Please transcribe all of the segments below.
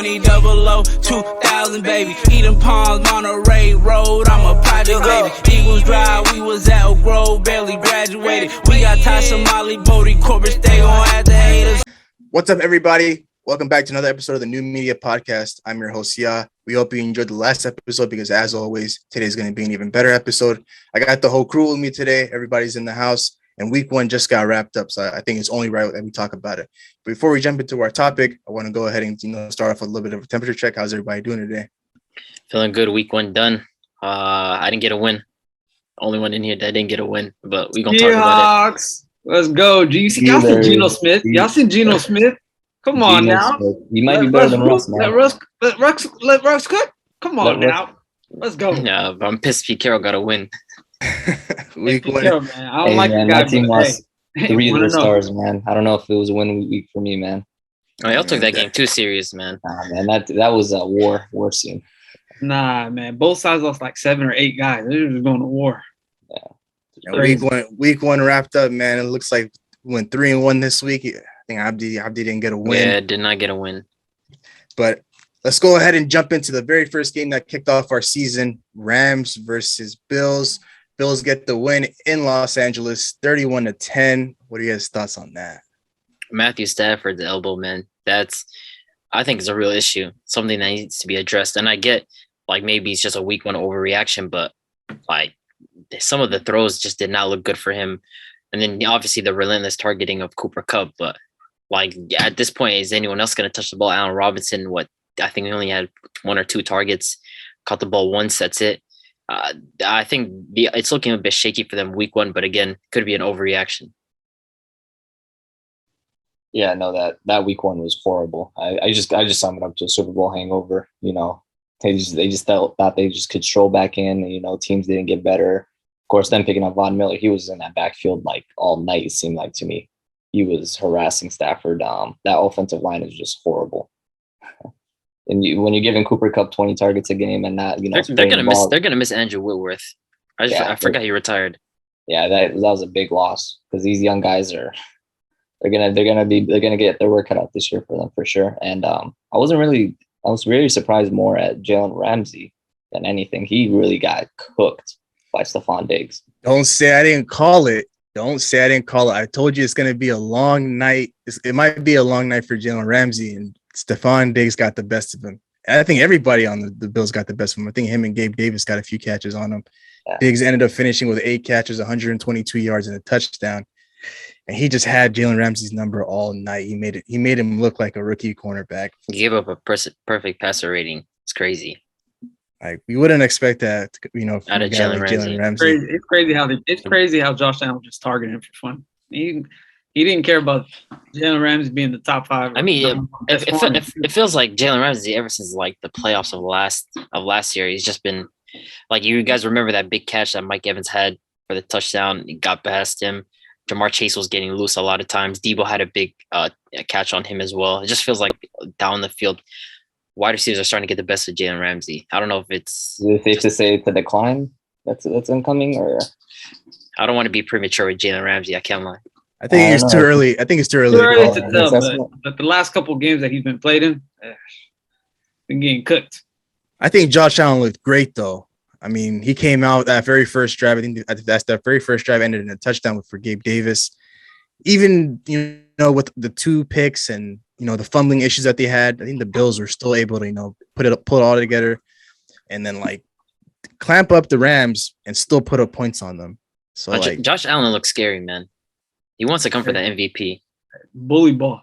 20 double O, 2000 baby. Eden Palms, Monterey Road, I'm a project baby. Eagles Drive, we was at Oak Grove, barely graduated. We got Tasha, Molly, Bodie, Corbett, they gon' have to hate us. What's up, everybody? Welcome back to another episode of the New Media Podcast. I'm your host, Sia. We hope you enjoyed the last episode because, as always, today's going to be an even better episode. I got the whole crew with me today. Everybody's in the house, and week one just got wrapped up, so I think it's only right that we talk about it. Before we jump into our topic, I want to go ahead and start off with a little bit of a temperature check. How's everybody doing today? Feeling good. Week one done. I didn't get a win. Only one in here that didn't get a win, but we gonna talk about it. Let's go. Y'all seen Geno Smith? Y'all seen Geno Smith? Come on now. You might be better than Russ, man. Let Russ cook. Come on now. Let's go. Yeah, but I'm pissed Pete Carroll got a win. Week one. Carroll, man. I don't like the guy. My team lost 3 of their stars, man. I don't know if it was a win week for me, man. Oh, y'all took that game too serious, man. Nah, man, that was a war scene. Nah, man. Both sides lost like 7 or 8 guys. They're just going to war. Yeah. Week one wrapped up, man. It looks like we went 3-1 this week. I think Abdi didn't get a win. Yeah, did not get a win. But let's go ahead and jump into the very first game that kicked off our season. Rams versus Bills. Bills get the win in Los Angeles, 31-10. What are your guys' thoughts on that? Matthew Stafford, the elbow, man. I think it's a real issue, something that needs to be addressed. And I get, like, maybe it's just a week one overreaction, but, like, some of the throws just did not look good for him. And then, obviously, the relentless targeting of Cooper Kupp. But, like, at this point, is anyone else going to touch the ball? Allen Robinson, I think he only had 1 or 2 targets, caught the ball once, that's it. I think it's looking a bit shaky for them week one, but again, could be an overreaction. Yeah, no, that week one was horrible. I just sum it up to a Super Bowl hangover. You know, they just thought they just could stroll back in. And, you know, teams didn't get better. Of course, then picking up Von Miller, he was in that backfield like all night. It seemed like to me, he was harassing Stafford. That offensive line is just horrible. And when you're giving Cooper Kupp 20 targets a game and not, you know, they're gonna miss Andrew Whitworth. I forgot he retired. Yeah, that was a big loss because these young guys are. They're gonna get their work cut out this year for them for sure. And I was really surprised more at Jalen Ramsey than anything. He really got cooked by Stephon Diggs. Don't say I didn't call it. I told you it's gonna be a long night. It might be a long night for Jalen Ramsey, and Stephon Diggs got the best of him. And I think everybody on the Bills got the best of him. I think him and Gabe Davis got a few catches on him. Yeah. Diggs ended up finishing with 8 catches, 122 yards, and a touchdown. And he just had Jalen Ramsey's number all night. He made him look like a rookie cornerback. He gave up a perfect passer rating. It's crazy. Like, we wouldn't expect that, you know, out of Jalen Ramsey. It's crazy how Josh Allen just targeted him for fun. He didn't care about Jalen Ramsey being the top 5. I mean, it feels like Jalen Ramsey ever since like the playoffs of last year. He's just been like, you guys remember that big catch that Mike Evans had for the touchdown? He got past him. Jamar Chase was getting loose a lot of times. Debo had a big catch on him as well. It just feels like down the field, wide receivers are starting to get the best of Jalen Ramsey. I don't know if it's safe to say it's a decline that's incoming, or I don't want to be premature with Jalen Ramsey. I can't lie. I think it's too early. To tell, but the last couple of games that he's been played in, been getting cooked. I think Josh Allen looked great, though. I mean, he came out that very first drive. I think that's that very first drive ended in a touchdown for Gabe Davis. Even, you know, with the 2 picks and, you know, the fumbling issues that they had, I think the Bills were still able to, you know, pull it all together and then, like, clamp up the Rams and still put up points on them. So, Josh Allen looks scary, man. He wants to come for the MVP. Bully ball.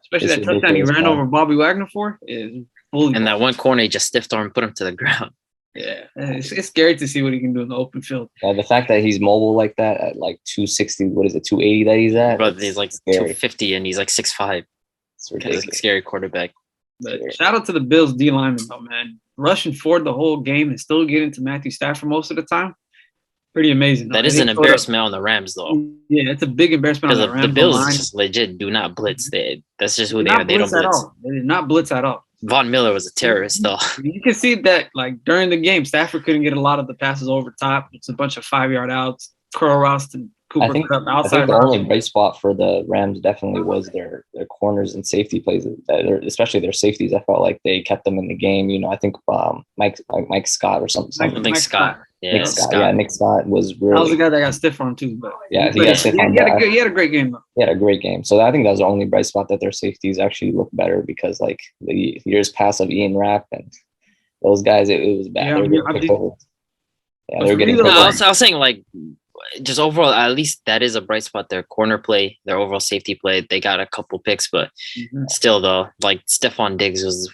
Especially that touchdown he ran over Bobby Wagner for is bully. And that one corner he just stiffed arm, put him to the ground. Yeah, it's scary to see what he can do in the open field. Yeah, the fact that he's mobile like that at like 260, 280 that he's at? But he's like 250 and he's like 6'5". It's ridiculous. He's a scary quarterback. But shout out to the Bills D lineman, though, man. Rushing forward the whole game and still getting to Matthew Stafford most of the time. Pretty amazing. That is an embarrassment on the Rams, though. Yeah, it's a big embarrassment on the Rams. The Bills just legit do not blitz. That's just who they are. They don't blitz. They did not blitz at all. Von Miller was a terrorist, though. You can see that, like, during the game, Stafford couldn't get a lot of the passes over top. It's a bunch of 5-yard outs, curl routes to Cooper think Cup I outside. think the only bright spot for the Rams definitely was their corners and safety plays, especially their safeties. I felt like they kept them in the game. I think Mike Scott or something. I think Mike Scott. Scott. Yeah, Nick Scott. Yeah, Nick Scott was That was the really. guy that got stiff arm too. But Yeah, he got stiff arm, He had but- he had a great game though. He had a great game. So I think that was the only bright spot, that their safeties actually look better, because like the years past of Ian Rapp and those guys, it was bad. Yeah, They were getting I picked think- over. Yeah, they were getting No, picked No, over. I was saying like just overall, at least that is a bright spot. Their corner play, their overall safety play, they got a couple picks, but Mhm. still though, like Stephon Diggs was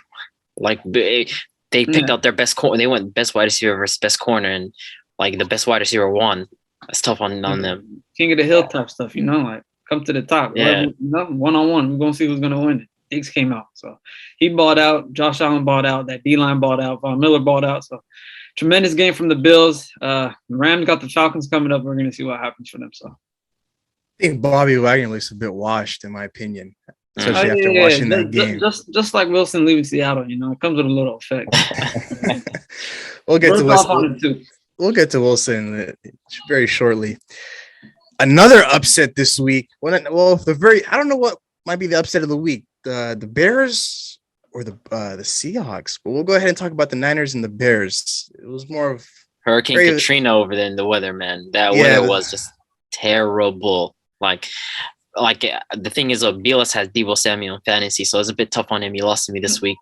like they picked out their best corner. They went best wide receiver versus best corner, and like the best wide receiver won. That's tough on them. King of the hill type stuff, like come to the top. Yeah. One on one. We're gonna see who's gonna win. Diggs came out, so he balled out. Josh Allen balled out. That D-line balled out. Von Miller balled out. So tremendous game from the Bills. Rams got the Falcons coming up. We're gonna see what happens for them. So I think Bobby Wagner looks a bit washed, in my opinion, Mm. especially after watching that game. Just like Wilson leaving Seattle, it comes with a little effect. We'll get to Rub off on Wilson. it too. We'll get to Wilson very shortly. Another upset this week. I don't know what might be the upset of the week. The Bears or the Seahawks. But we'll go ahead and talk about the Niners and the Bears. It was more of Hurricane Very- Katrina over there in the weather, man. That Yeah. weather was just terrible. Like the thing is, BLS has Debo Samuel in fantasy, so it's a bit tough on him. He lost to me this week.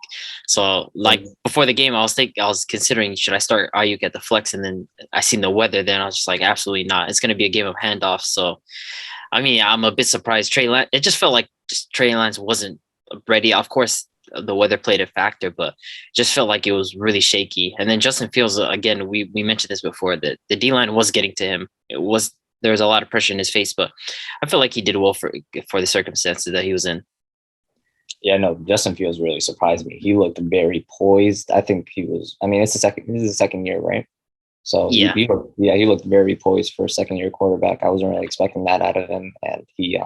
So like before the game, I was considering, should I start Ayuk at the flex, and then I seen the weather. Then I was just like, absolutely not. It's going to be a game of handoffs. So I mean, I'm a bit surprised. It just felt like Trey Lance wasn't ready. Of course, the weather played a factor, but just felt like it was really shaky. And then Justin Fields, again, we mentioned this before, that the D-line was getting to him. There was a lot of pressure in his face, but I feel like he did well for the circumstances that he was in. Yeah, no, Justin Fields really surprised me. He looked very poised. I think he was. I mean, this is the second year, right? So Yeah. he looked very poised for a second-year quarterback. I wasn't really expecting that out of him, and he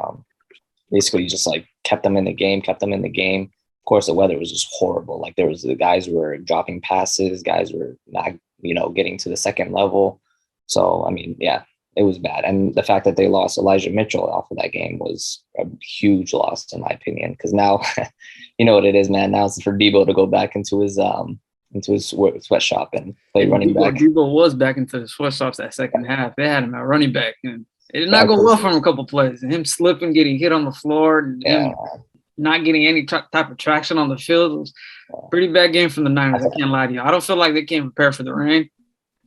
basically just like kept them in the game. Of course, the weather was just horrible. Like the guys were dropping passes, guys were not, getting to the second level. So I mean, yeah, it was bad. And the fact that they lost Elijah Mitchell off of that game was a huge loss, in my opinion, because now you know what it is, man. Now it's for Debo to go back into his sweatshop and play running back. Debo was back into the sweatshops that second half. They had him at running back, and it did not go well for him a couple plays. And him slipping, getting hit on the floor, and Yeah. him not getting any type of traction on the field. It was a pretty bad game from the Niners. I can't lie to you. I don't feel like they came prepared for the rain.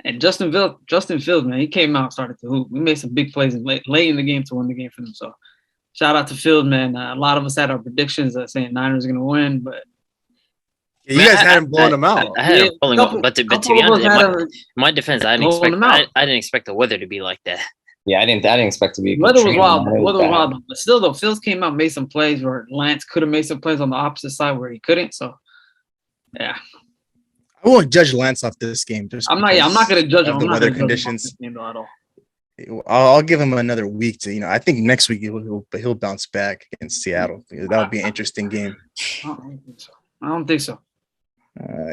And Justin Fields, man, he came out, started to hoop. We made some big plays late in the game to win the game for them. So shout out to Fields, man. A lot of us had our predictions saying Niners are going to win, but you guys had him blowing them out. I had him pulling up, couple- but to be couple of us honest, had in my defense, I blowing them out. didn't expect the weather to be like that. Yeah, I didn't expect to be. Weather was Katrina, wild. man. It Weather was bad. wild. But still, though, Fields came out, made some plays where Lance could have made some plays on the opposite side where he couldn't. So, yeah, I won't judge Lance off this game. I'm not going to judge him. of the I'm not weather gonna judge him off conditions. this game, though, at all. I'll give him another week to, I think next week he'll bounce back against Seattle. That would be an interesting game. I don't think so.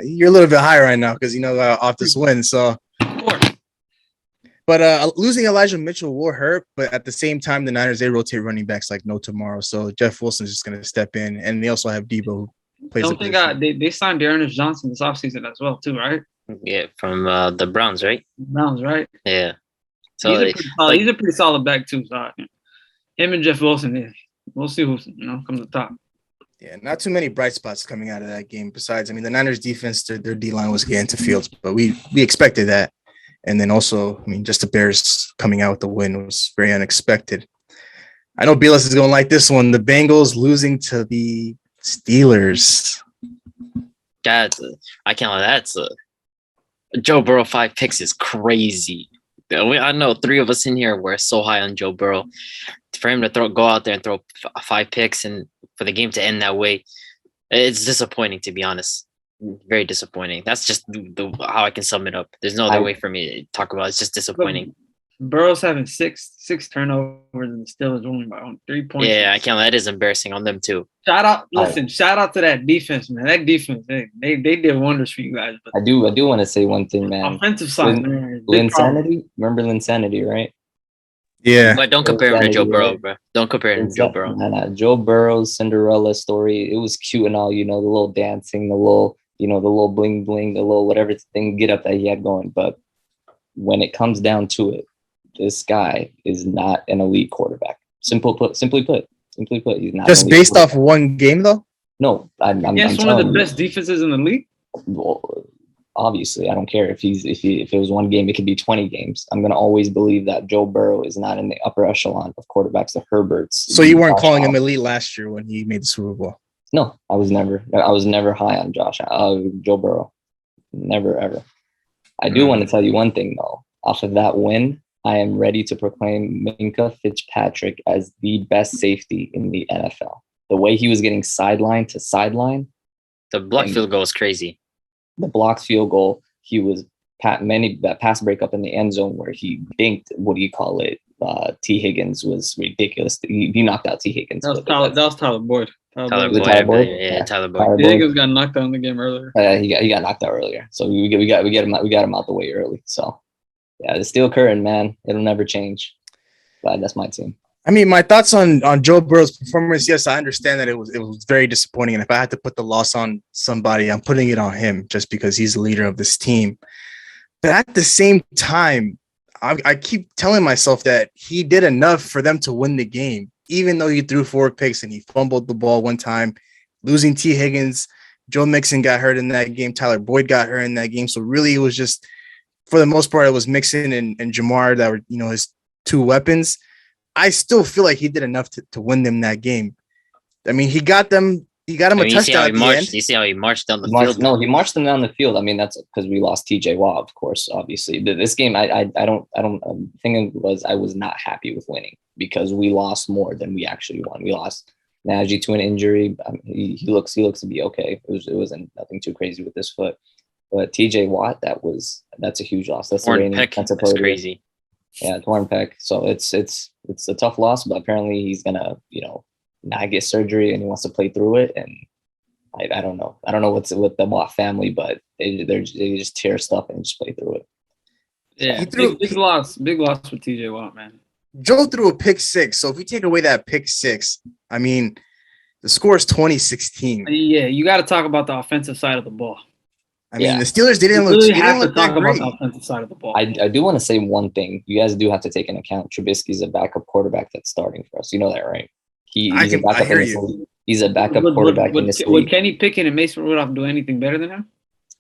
You're a little bit high right now because off this win. So, Of course. but losing Elijah Mitchell will hurt. But at the same time, the Niners, they rotate running backs like no tomorrow. So Jeff Wilson's just going to step in, and they also have Debo who plays. Don't think they signed Dearness Johnson this offseason as well, too, right? Yeah, from the Browns, right? Browns, right? Yeah. So he's a pretty solid back too. So him and Jeff Wilson, yeah, we'll see who's comes to the top. Yeah, not too many bright spots coming out of that game. Besides, the Niners defense, their D-line was getting to Fields, but we expected that. And then also, just the Bears coming out with the win was very unexpected. I know Belis is going to like this one. The Bengals losing to the Steelers. I can't lie. That's Joe Burrow 5 picks is crazy. I know 3 of us in here were so high on Joe Burrow. For him to go out there and throw 5 picks and for the game to end that way, it's disappointing, to be honest. Very disappointing. That's just how I can sum it up. There's no other way for me to talk about it. It's just disappointing. Burrow's having six turnovers and the Steelers only by 3 points. Yeah, I can't. That is embarrassing on them too. Shout out to that defense, man. That defense, they did wonders for you guys. But I do want to say one thing, man. offensive side, man. Linsanity, remember Linsanity, right? Yeah. But don't compare him to Joe Burrow, bro. Don't compare him to Joe Burrow. Joe Burrow's Cinderella story, it was cute and all, the little dancing, the little, the little bling bling, the little whatever thing get up that he had going. But when it comes down to it, this guy is not an elite quarterback. Simply put, he's not. Just based off one game, though? No, I'm Against one of the best defenses in the league. Well, obviously, I don't care if it was one game, it could be 20 games. I'm gonna always believe that Joe Burrow is not in the upper echelon of quarterbacks, the Herberts. So you weren't calling him elite last year when he made the Super Bowl? No, I was never high on Joe Burrow. Never ever. I do want to tell you one thing though. Off of that win, I am ready to proclaim Minkah Fitzpatrick as the best safety in the NFL. The way he was getting sideline to sideline. The block field goal is crazy. The blocked field goal, he was that pass breakup in the end zone where he dinked, T. Higgins was ridiculous. He knocked out T. Higgins. That was Tyler Boyd. Tyler Boyd. Yeah, Tyler Boyd. T. Higgins got knocked out in the game earlier. He got knocked out earlier. So we got him out the way early. So yeah, the steel curtain, man, it'll never change. But that's my team. I mean, my thoughts on Joe Burrow's performance. Yes, I understand that it was very disappointing. And if I had to put the loss on somebody, I'm putting it on him just because he's the leader of this team. But at the same time, I keep telling myself that he did enough for them to win the game, even though he threw 4 picks and he fumbled the ball one time, losing T. Higgins. Joe Mixon got hurt in that game. Tyler Boyd got hurt in that game. So really it was just, for the most part, it was Mixon and Jamar that were, his 2 weapons. I still feel like he did enough to win them that game. I mean, he got them. He got him a touchdown at the end. You see how he marched down the field? No, he marched them down the field. I mean, that's because we lost TJ Watt, of course. Obviously, this game, I was not happy with winning because we lost more than we actually won. We lost Najee to an injury. He looks to be okay. It wasn't nothing too crazy with this foot, but TJ Watt, that's a huge loss. That's That's crazy. Yeah, torn pec. So it's a tough loss, but apparently he's gonna, not get surgery and he wants to play through it. And I don't know. I don't know what's with the Watt family, but they just tear stuff and just play through it. Yeah, big loss for TJ Watt, man. Joe threw a pick 6. So if we take away that pick 6, I mean, the score is 20-16. Yeah, you got to talk about the offensive side of the ball. I mean, the Steelers didn't look that great. About the offensive side of the ball. I do want to say one thing. You guys do have to take into account Trubisky's a backup quarterback that's starting for us. You know that, right? He's a backup quarterback in this league. Would Kenny Pickett and Mason Rudolph do anything better than him?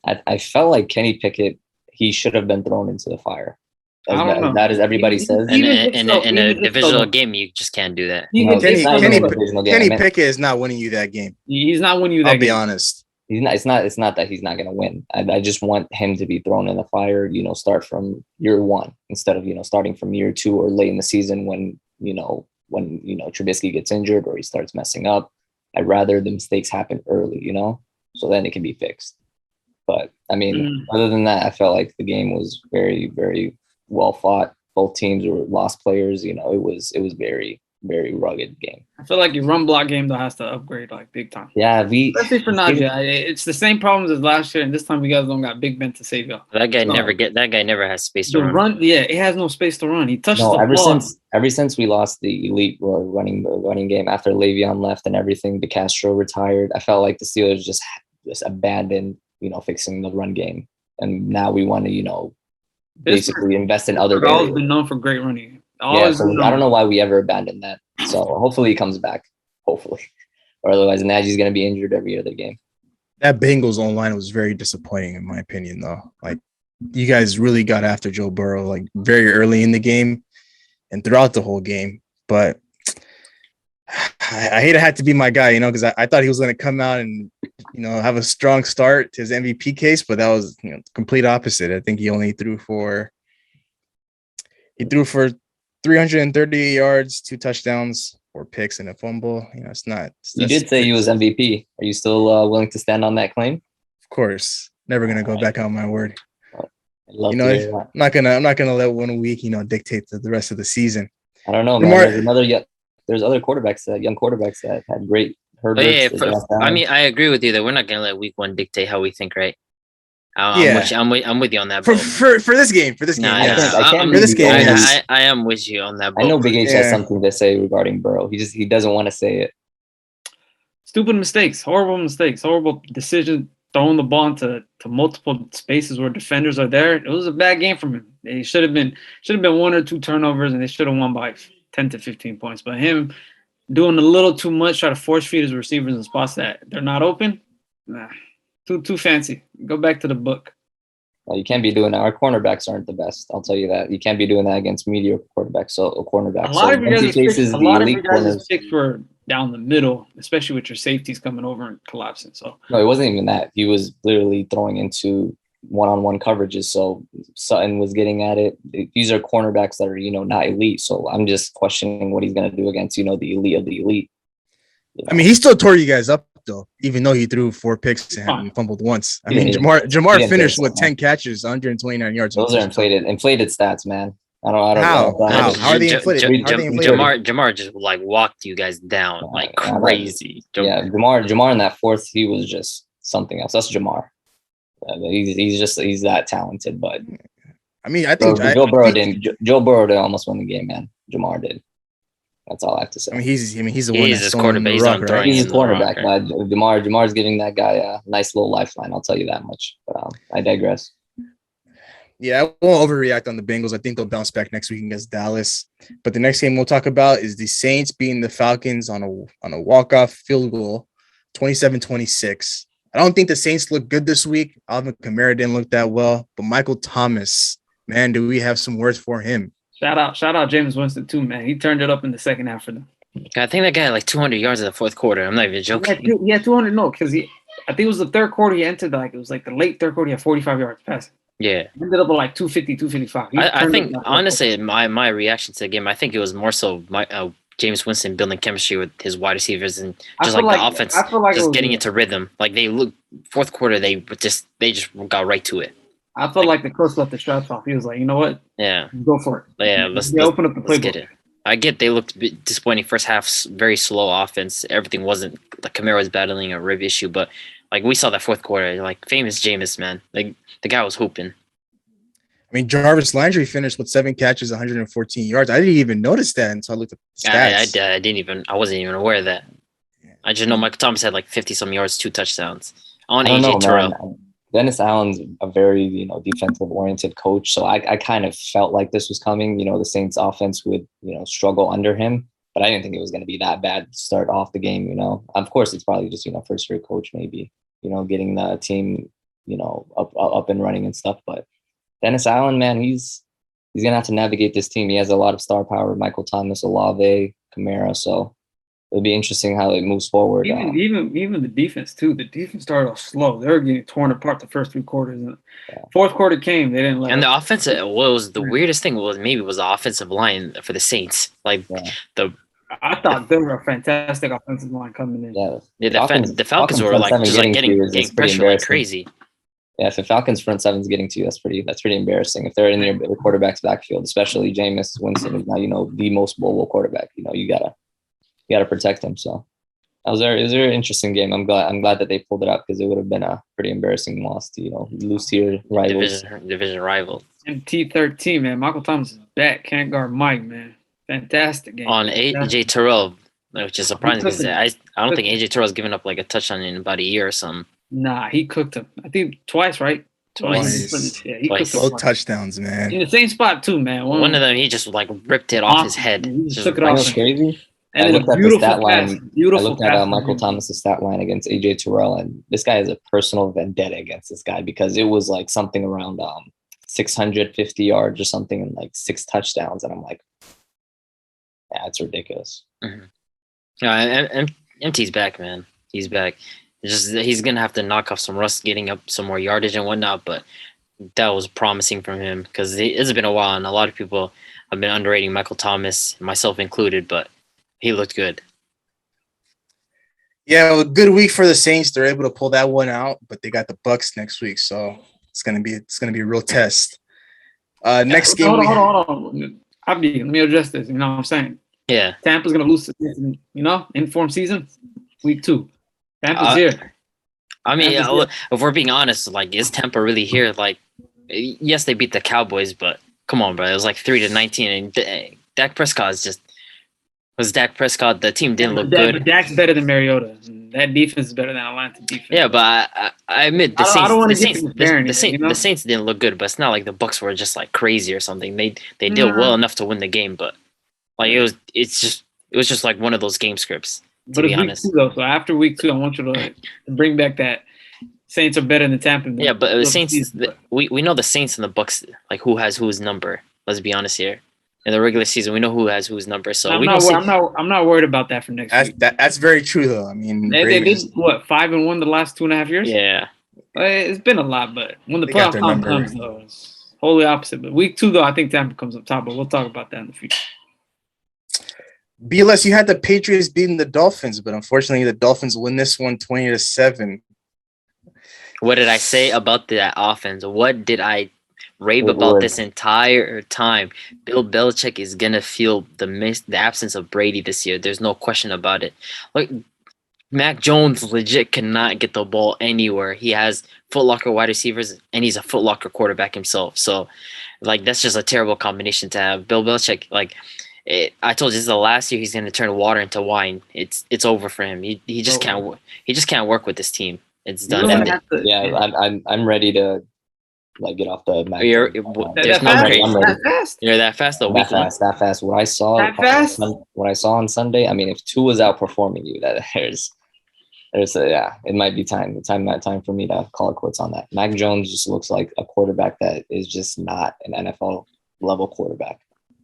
I felt like Kenny Pickett, he should have been thrown into the fire. That is everybody says. In a divisional game, you just can't do that. Kenny Pickett is not winning you that game. He's not winning you that game. I'll be honest. It's not that he's not going to win. I just want him to be thrown in the fire, start from year 1 instead of, starting from year 2 or late in the season when Trubisky gets injured or he starts messing up. I'd rather the mistakes happen early, so then it can be fixed. But I mean, other than that, I felt like the game was very, very well fought. Both teams were lost players. It was very, very rugged game. I feel like your run block game though has to upgrade like big time. Yeah, especially for Najee. It's the same problems as last year, and this time we guys don't got Big Ben to save y'all. That guy never has space to run. Yeah, it has no space to run. He touched the ball. Ever since we lost the elite running game after Le'Veon left and everything, DeCastro retired. I felt like the Steelers just abandoned, fixing the run game, and now we want to, basically invest in other. We've always been known for great running. I don't know why we ever abandoned that. So hopefully he comes back. Hopefully. Or otherwise Najee's going to be injured every other game. That Bengals online was very disappointing in my opinion though. Like you guys really got after Joe Burrow like very early in the game and throughout the whole game. But I hate it had to be my guy, because I thought he was going to come out and, have a strong start to his MVP case, but that was, complete opposite. I think he only threw for 330 yards, 2 touchdowns, 4 picks, and a fumble. You did say he was MVP. Are you still willing to stand on that claim? Of course, never gonna go back on my word. I'm not gonna let 1 week, dictate to the rest of the season. I don't know, man. There's other quarterbacks young quarterbacks that had great. I agree with you that we're not gonna let week 1 dictate how we think, right? Yeah. I'm with you on that. For Boat. this game. Nah, Yes. I can't For this be game, going- yes. I am with you on that. I know Boat. Big H Yeah. has something to say regarding Burrow. He doesn't want to say it. Stupid mistakes, horrible decision, throwing the ball into multiple spaces where defenders are there. It was a bad game from him. They should have been 1 or 2 turnovers, and they should have won by 10 to 15 points. But him doing a little too much, try to force feed his receivers in spots that they're not open. Nah, too fancy. Go back to the book. You can't be doing that. Our cornerbacks aren't the best. I'll tell you that. You can't be doing that against mediocre quarterbacks. So a cornerback. A lot of your elite guys' corners. picks were down the middle, especially with your safeties coming over and collapsing. So No, it wasn't even that. He was literally throwing into one-on-one coverages. So Sutton was getting at it. These are cornerbacks that are, not elite. So I'm just questioning what he's going to do against, the elite of the elite. I mean, he still tore you guys up though, even though he threw 4 picks and fumbled once. I mean, Jamar finished with 10 catches, 129 yards. Those are inflated stats, man. I don't How? know. How are they inflated? Jamar just like walked you guys down like crazy. Yeah, Jamar in that fourth, he was just something else. That's Jamar. He's that talented, but I mean, I think Joe Burrow did almost win the game, man. Jamar did. That's all I have to say. I mean, he's the one that's his throwing the quarterback. rock, right? He's a quarterback. Jamar's giving that guy a nice little lifeline. I'll tell you that much. But I digress. Yeah, I won't overreact on the Bengals. I think they'll bounce back next week against Dallas. But the next game we'll talk about is the Saints beating the Falcons on a walk-off field goal, 27-26. I don't think the Saints look good this week. Alvin Kamara didn't look that well. But Michael Thomas, man, do we have some words for him? Shout out James Winston too, man. He turned it up in the second half for them. I think that guy had like 200 yards in the fourth quarter. I'm not even joking. Yeah, 200. No, because I think it was the third quarter. He entered it was like the late third quarter. He had 45 yards passing. Yeah, He ended up with like 250, 255. I think honestly, my reaction to the game, I think it was more so James Winston building chemistry with his wide receivers and just like the offense, just getting into rhythm. Like they look fourth quarter, they just got right to it. I felt like the coach left the straps off. He was like, you know what? Yeah, go for it. Yeah, let's open up the playbook. Get it. I get they looked a bit disappointing first half, very slow offense. Everything wasn't like Kamara was battling a rib issue, but like we saw that fourth quarter, like famous Jameis, man. Like the guy was hooping. I mean, Jarvis Landry finished with 7 catches, 114 yards. I didn't even notice that until I looked at the stats. I wasn't even aware of that. I just know Michael Thomas had like 50-some yards, 2 touchdowns on AJ AJ Terrell. Dennis Allen's a very, defensive-oriented coach, so I kind of felt like this was coming. The Saints' offense would, struggle under him, but I didn't think it was going to be that bad to start off the game. Of course, it's probably just first-year coach maybe, getting the team, up and running and stuff. But Dennis Allen, man, he's gonna have to navigate this team. He has a lot of star power: Michael Thomas, Olave, Kamara. So it'll be interesting how it moves forward. Even the defense too. The defense started off slow. They were getting torn apart the first 3 quarters. And fourth quarter came, they didn't let. And the offensive, what was the weirdest thing was the offensive line for the Saints. Like I thought they were a fantastic offensive line coming in. Yeah, the Falcons were like just like getting pressure like crazy. Yeah, if the Falcons front seven's getting to you, that's pretty embarrassing. If they're in your quarterback's backfield, especially Jameis Winston is now the most mobile quarterback. You gotta protect him. So it was a very interesting game. I'm glad that they pulled it out because it would have been a pretty embarrassing loss to lose to your rivals. Division rival. MT13, man. Michael Thomas is back. Can't guard Mike, man. Fantastic game. On AJ Terrell, which is surprising because I don't think AJ Terrell's given up like a touchdown in about a year or something. Nah, he cooked him. I think twice, right? Twice. Yeah, he cooked him. Both touchdowns, man. In the same spot too, man. One of them, he just like ripped it off his head. He just took it off. Crazy. And I looked at the stat line. I looked at Michael pass. Thomas's stat line against AJ Terrell, and this guy has a personal vendetta against this guy because it was like something around 650 yards or something and like 6 touchdowns, and I'm like, yeah, it's ridiculous. Mm-hmm. And MT's back, man. He's back. He's gonna have to knock off some rust, getting up some more yardage and whatnot. But that was promising from him because it's been a while, and a lot of people have been underrating Michael Thomas, myself included. But he looked good. Yeah, a good week for the Saints. They're able to pull that one out, but they got the Bucks next week, so it's gonna be a real test. Next game. Hold on. Abdi, let me address this. You know what I'm saying? Yeah. Tampa's gonna lose. Informed season, week 2. Tampa's here. I mean, Tampa's good. if we're being honest, like, is Tampa really here? Like, yes, they beat the Cowboys, but come on, bro. It was like 3-19, and Dak Prescott is just was Dak Prescott. The team didn't look But good. Dak's better than Mariota. That defense is better than Atlanta defense. Yeah, but I admit the I Saints. don't wanna The get Saints. to comparing The it, Saints. you know? The Saints didn't look good, but it's not like the Bucks were just like crazy or something. They did Nah. well enough to win the game, but like it was just like one of those game scripts. But be it's week honest. 2 though, so after week 2, I want you to bring back that Saints are better than Tampa. Yeah, but the Look, Saints. We know the Saints and the Bucks. Like who has whose number? Let's be honest here. In the regular season, we know who has whose number. So I'm we not, gonna see. I'm not worried about that for next week. That's very true though. I mean, They did Ravens, what 5-1 the last 2.5 years. Yeah. It's been a lot, but when the They got playoff their time number. comes, though, it's wholly opposite. But week 2, though, I think Tampa comes up top, but we'll talk about that in the future. BLS, you had the Patriots beating the Dolphins, but unfortunately, the Dolphins win this one 20-7. What did I say about that offense? What did I rave What about word? this entire time? Bill Belichick is gonna feel the absence of Brady this year. There's no question about it. Like Mac Jones legit cannot get the ball anywhere. He has Foot Locker wide receivers and he's a Foot Locker quarterback himself. So like that's just a terrible combination to have. Bill Belichick, I told you this is the last year he's gonna turn water into wine. It's over for him. He just can't work with this team. It's You done. don't And have to- Yeah, I'm ready to like get off the Mac. You're- Jones. there's that no fast? crazy. I'm ready. That fast? You're that fast though. Week one. That fast. What I saw, That fast? what I saw on Sunday. I mean, if Tua is outperforming you, that it might be time for me to call it quits on that. Mac Jones just looks like a quarterback that is just not an NFL level quarterback,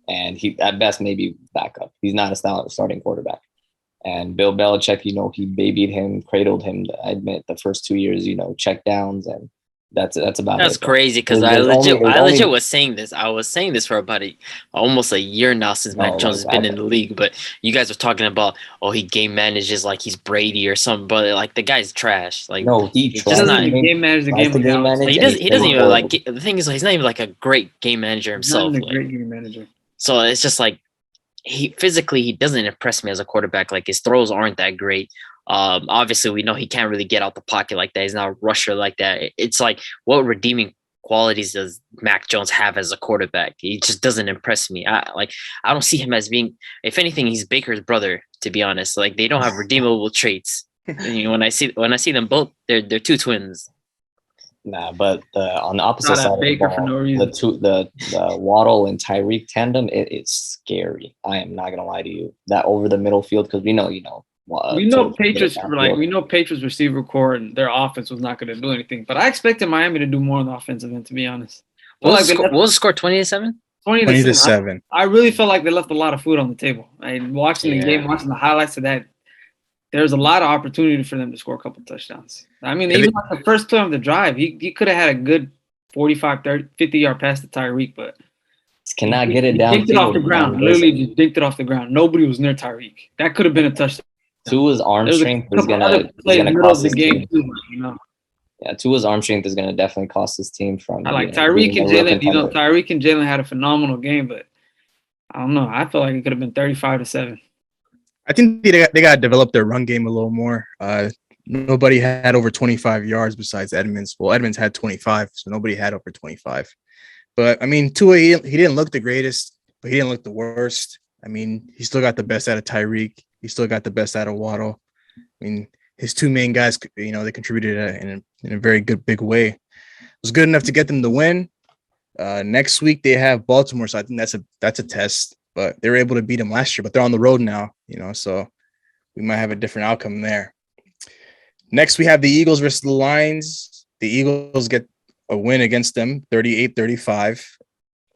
and he at best maybe backup. He's not a starting quarterback. And Bill Belichick, he babied him, cradled him. I admit the first 2 years, check downs, and that's about it. That's crazy because There's I only- legit was saying this. I was saying this for about almost a year now since Mac Oh, Jones has like been that. in the league. But you guys were talking about he game manages like he's Brady or something. But like the guy's trash. Like No, he Just tries not- to game manage the tries game. to game without- manage. he and doesn't. He doesn't even horrible. like. The thing is, he's not even like a great game manager He's not himself. even a Like, great game manager. so it's just like he doesn't impress me as a quarterback. Like his throws aren't that great. Obviously we know he can't really get out the pocket like that. He's not a rusher like that. It's like what redeeming qualities does Mac Jones have as a quarterback? He just doesn't impress me. I don't see him as being. If anything, he's Baker's brother. To be honest, like they don't have redeemable traits. And when I see them both, they're two twins. Nah, but on the opposite Not a side of the Baker for no ball, reason. the Waddle and Tyreek tandem, it's scary. I am not gonna lie to you. That over the middle field, because we know, We know to Patriots get like downfield. we know Patriots receiver core and their offense was not going to do anything. But I expected Miami to do more on the offensive end, to be honest. What Well, was, like the they score, what was the score? 20-7. 20-7. I really felt like they left a lot of food on the table. And watching the Yeah. game, watching the highlights of that, there's a lot of opportunity for them to score a couple touchdowns. I mean, Yeah, even like the first play on the drive, he could have had a good 45, 30, 50-yard pass to Tyreek, but Just cannot get it he down. dinked it off the ground. Literally just dinked it off the ground. Nobody was near Tyreek. That could have been a touchdown. Tua's arm There was a strength is couple other gonna plays middle cost of the his game team. too, you know. Yeah, Tua's arm strength is gonna definitely cost his team from. I like being Tyreek a and real Jalen. contender. Tyreek and Jalen had a phenomenal game, but I don't know. I feel like it could have been 35-7. I think they got to develop their run game a little more. Nobody had over 25 yards besides Edmonds. Well, Edmonds had 25, so nobody had over 25. But I mean, Tua, he didn't look the greatest, but he didn't look the worst. I mean, he still got the best out of Tyreek. He still got the best out of Waddle. I mean, his two main guys, they contributed in a very good, big way. It was good enough to get them to win. Next week they have Baltimore, so I think that's a test. But they were able to beat them last year, but they're on the road now, so we might have a different outcome there. Next, we have the Eagles versus the Lions. The Eagles get a win against them, 38-35.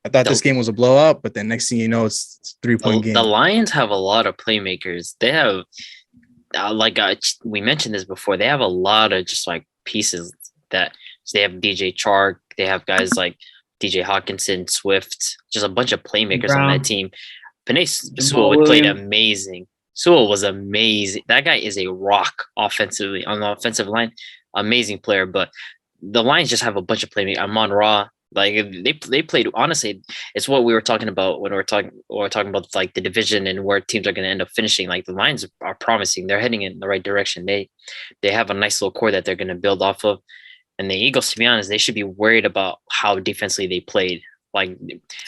I thought this game was a blowout, but then next thing you know, it's a 3-point game. The Lions have a lot of playmakers. They have, we mentioned this before, they have a lot of just like pieces that so they have DJ Chark. They have guys like DJ Hawkinson, Swift, just a bunch of playmakers on that team. Penei Sewell played amazing. Sewell was amazing. That guy is a rock offensively on the offensive line. Amazing player, but the Lions just have a bunch of playmakers. Amon-Ra, Like they played honestly, it's what we were talking about when we were talking about like the division and where teams are going to end up finishing. Like the Lions are promising; they're heading in the right direction. They have a nice little core that they're going to build off of. And the Eagles, to be honest, they should be worried about how defensively they played. Like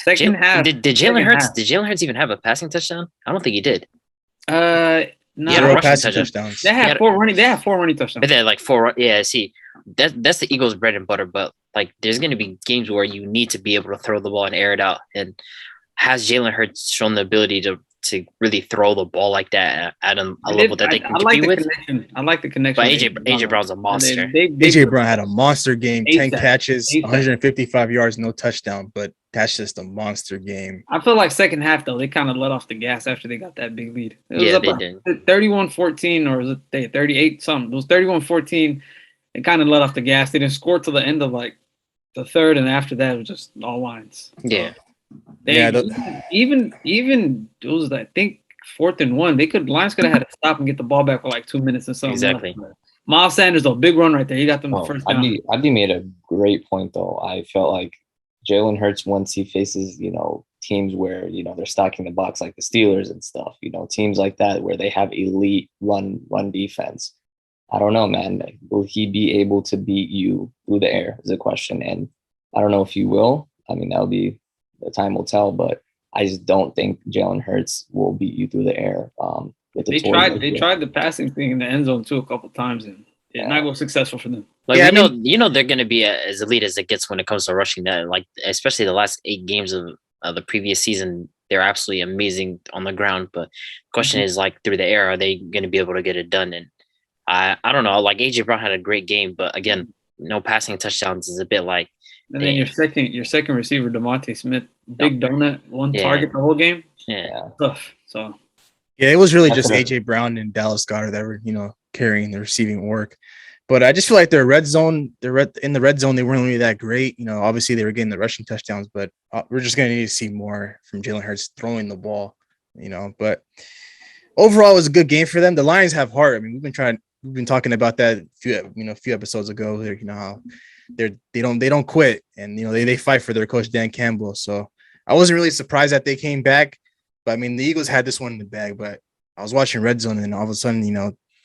Second half. did Jalen Hurts half. did Jalen Hurts even have a passing touchdown? I don't think he did. No. He had a Zero rushing passing touchdown. touchdowns. They have four running touchdowns. But they're like 4. Yeah, see, that's the Eagles' bread and butter. But like, there's going to be games where you need to be able to throw the ball and air it out. And has Jalen Hurts shown the ability to really throw the ball like that at a level that they can compete with? I like the connection. But AJ Brown's a monster. AJ Brown had a monster game, 10 ASAP. catches, ASAP. 155 yards, no touchdown. But that's just a monster game. I feel like second half though, they kind of let off the gas after they got that big lead. It was Yeah, up they like did. 31-14 or was it 38 something? It was 31-14. They kind of let off the gas. They didn't score till the end of like the third, and after that it was just all lines. Yeah. Even it was I think 4th and 1. Lions could have had to stop and get the ball back for like 2 minutes or something. Exactly. Miles Sanders though, big run right there. He got them the first down. Adi made a great point though. I felt like Jalen Hurts, once he faces, teams where, they're stocking the box like the Steelers and stuff, teams like that where they have elite run defense. I don't know, man. Will he be able to beat you through the air is a question. And I don't know if he will. I mean, that'll be the time will tell, but I just don't think Jalen Hurts will beat you through the air. They tried the passing thing in the end zone too a couple times and not go successful for them. Like they're going to be as elite as it gets when it comes to rushing that. Like especially the last 8 games of the previous season, they're absolutely amazing on the ground. But the question is, like, through the air, are they going to be able to get it done? And I don't know. Like AJ Brown had a great game, but again, no passing touchdowns is a bit like. And then your second receiver, DeMonte Smith, big donut, one target the whole game. Yeah. Tough. So. Yeah, it was really just AJ Brown and Dallas Goedert that were, carrying the receiving work. But I just feel like in the red zone, they weren't really that great. Obviously they were getting the rushing touchdowns, but we're just going to need to see more from Jalen Hurts throwing the ball, But overall, it was a good game for them. The Lions have heart. I mean, we've been talking about that a few episodes ago. How they don't quit, and they fight for their coach Dan Campbell. So I wasn't really surprised that they came back. But I mean, the Eagles had this one in the bag. But I was watching red zone, and all of a sudden,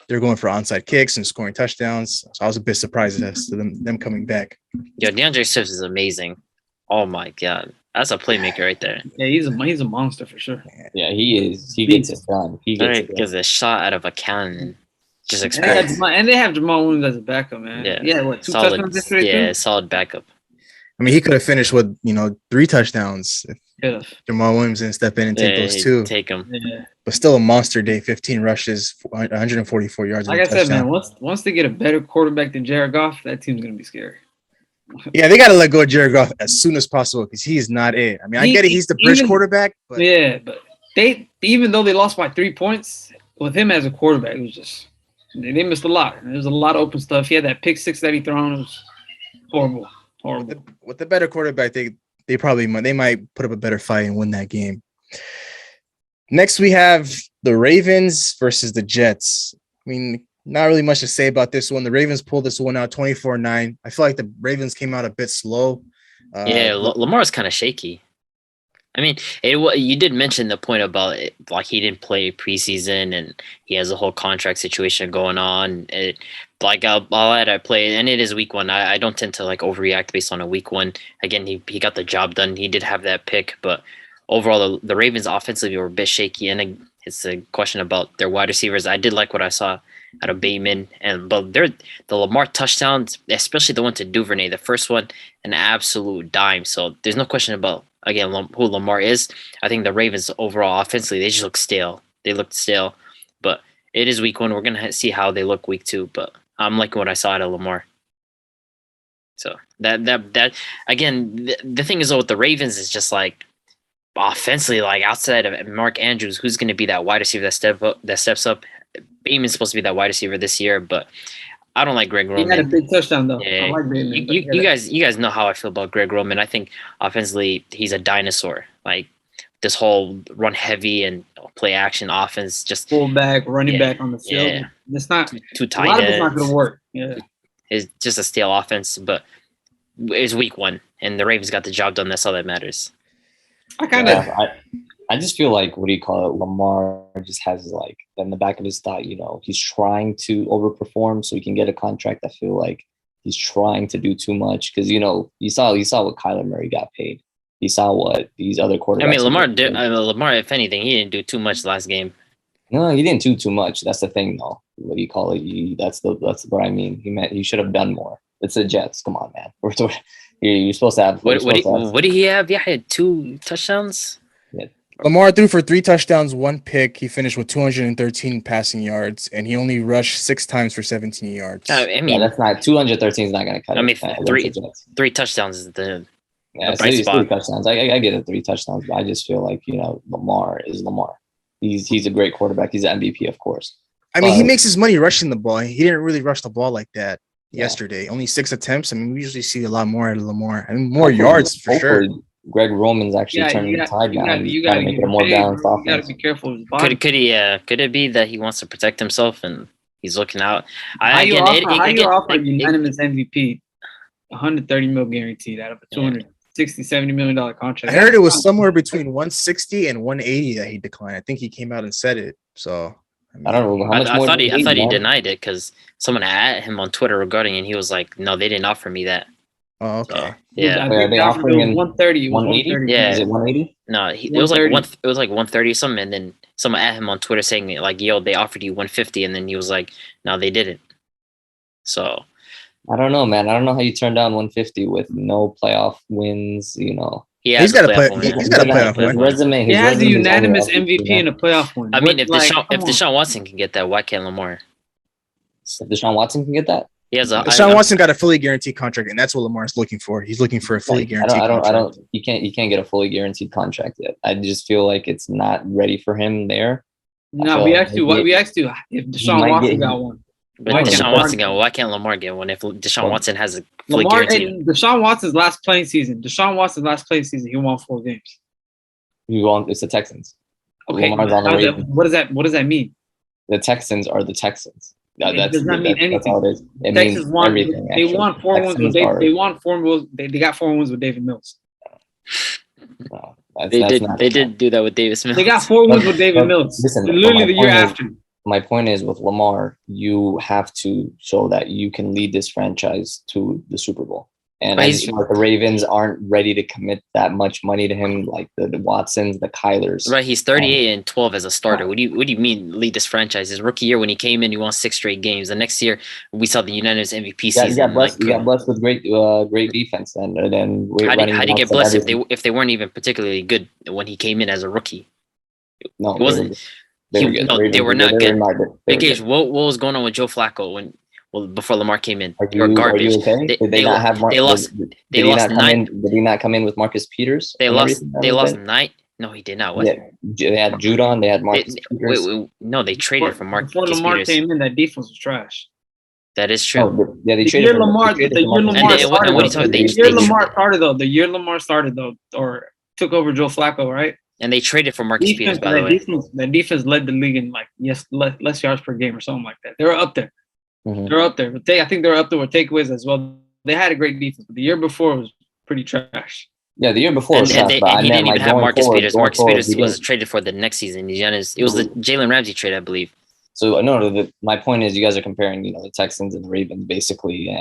they're going for onside kicks and scoring touchdowns. So I was a bit surprised as to them coming back. Yo, DeAndre Swift is amazing. Oh my God, that's a playmaker right there. Yeah, he's a monster for sure. Yeah, he is. He gets it done. He gets a shot out of a cannon. Just experience. And they have Jamal Williams as a backup, man. Yeah, what, 2 touchdowns yesterday? Yeah, solid backup. I mean, he could have finished with 3 touchdowns if Jamal Williams didn't step in and take those 2. Take them. Yeah. But still a monster day. 15 rushes, 144 yards. Like I said, man, once they get a better quarterback than Jared Goff, that team's gonna be scary. Yeah, they got to let go of Jared Goff as soon as possible because he's not it. I mean, I get it; he's the bridge quarterback. But but they even though they lost by 3 points with him as a quarterback, it was just they missed a lot. There was a lot of open stuff. He had that pick 6 that he thrown. It was horrible. With the better quarterback, they might put up a better fight and win that game. Next, we have the Ravens versus the Jets. I mean, not really much to say about this one. The Ravens pulled this one out 24-9. I feel like the Ravens came out a bit slow. Lamar's kind of shaky. I mean, you did mention the point about it, like he didn't play preseason and he has a whole contract situation going on. I'll add I play, and it is week 1. I don't tend to like overreact based on a week 1. Again, he got the job done. He did have that pick, but overall, the Ravens offensively were a bit shaky, and it's a question about their wide receivers. I did like what I saw out of Bateman, but the Lamar touchdowns, especially the one to Duvernay, the first one, an absolute dime. So there's no question about, again, who Lamar is. I think the Ravens overall offensively, they just look stale. They looked stale, but it is week 1. We're going to see how they look week 2, but I'm liking what I saw out of Lamar. So that again, the thing is though with the Ravens is just like offensively, like outside of Mark Andrews, who's going to be that wide receiver that steps up? Bateman's supposed to be that wide receiver this year, but I don't like Greg Roman. He had a big touchdown though. Yeah. I like Bateman. You guys know how I feel about Greg Roman. I think offensively he's a dinosaur. Like this whole run heavy and play action offense, just fullback, running back on the field. Yeah. It's not too tight. A lot of it's not going to work. Yeah, it's just a stale offense. But it's week 1, and the Ravens got the job done. That's all that matters. I kind of. I just feel like, what do you call it? Lamar just has like in the back of his thought, he's trying to overperform so he can get a contract. I feel like he's trying to do too much because you saw what Kyler Murray got paid. You saw what these other quarterbacks. I mean, Lamar, if anything, he didn't do too much last game. No, he didn't do too much. That's the thing, though. What do you call it? That's what I mean. He should have done more. It's the Jets. Come on, man. You're supposed to have. What did he have? Yeah, he had 2 touchdowns. Yeah. Lamar threw for 3 touchdowns, 1 pick. He finished with 213 passing yards, and he only rushed 6 times for 17 yards. I mean, that's not 213 is not going to cut it. I mean, 3 touchdowns is the it's bright spot. 3 touchdowns. I get it, 3 touchdowns, but I just feel like Lamar is Lamar. He's a great quarterback. He's an MVP, of course. I mean, he makes his money rushing the ball. He didn't really rush the ball like that yesterday. Only 6 attempts. I mean, we usually see a lot more out of Lamar. I mean, more yards for sure. Greg Roman's actually turning the tide now. You got to make it a more balanced offense. You got to be careful with his body. Could it be that he wants to protect himself and he's looking out? How you offer unanimous MVP, $130 million guaranteed out of a $260, $70 million contract? I heard it was somewhere between 160 and 180 that he declined. I think he came out and said it. So I don't know how much more. I thought he denied it because someone added him on Twitter regarding it, and he was like, "No, they didn't offer me that." Oh, okay. So, yeah. Are they offering him 130? 180? Yeah. Is it 180? No, it was like 130 something, and then someone added him on Twitter saying like, "Yo, they offered you 150," and then he was like, "No, they didn't." So I don't know, man. I don't know how you turn down 150 with no playoff wins. He's got a playoff win. Resume. He has a unanimous MVP and a playoff win. I mean, if Deshaun Watson can get that, why can't Lamar? If Deshaun Watson can get that, Deshaun Watson got a fully guaranteed contract, and that's what Lamar's looking for. He's looking for a fully guaranteed contract. You can't get a fully guaranteed contract yet. I just feel like it's not ready for him there. No, we asked you if Deshaun Watson got one. But Deshaun Watson got one. Why can't Lamar get one if Deshaun Watson has a fully guaranteed? Deshaun Watson's last playing season, he won 4 games. It's the Texans. Okay, what does that mean? The Texans are the Texans. It does not mean anything. That's all it is. It Texans means won. everything. They won 4 wins with David. They won 4 wins. They got 4 wins with David Mills. No, they did do that with Davis Mills. They got 4 wins with David Mills. Listen, literally the year after. My point is, with Lamar, you have to show that you can lead this franchise to the Super Bowl. And I just feel like the Ravens aren't ready to commit that much money to him, like the Watsons, the Kylers. Right, he's 38-12 as a starter. What do you mean lead this franchise? His rookie year when he came in, he won 6 straight games. The next year, we saw the unanimous MVP season. He got blessed with great defense. How did he get blessed if they weren't even particularly good when he came in as a rookie? No, it wasn't. They were not good. Big Gage, what was going on with Joe Flacco before Lamar came in? They were garbage. Okay? Did they not have Marcus? Did he not come in with Marcus Peters? They lost 9. No, he did not. They had Judon. They had Marcus Peters. No, they traded for Marcus Peters. Before Lamar Peters. came in, that defense was trash. That is true. They traded Lamar. The year Lamar started though, or took over Joe Flacco, right? And they traded for Marcus Peters, by the way. That defense led the league in less yards per game or something like that. They were up there. Mm-hmm. They're up there. But I think they're up there with takeaways as well. They had a great defense, but the year before was pretty trash. Yeah, the year before was trash. He didn't even have Marcus Peters. Marcus Peters was traded for the next season. It was the Jalen Ramsey trade, I believe. So my point is, you guys are comparing, the Texans and the Ravens basically,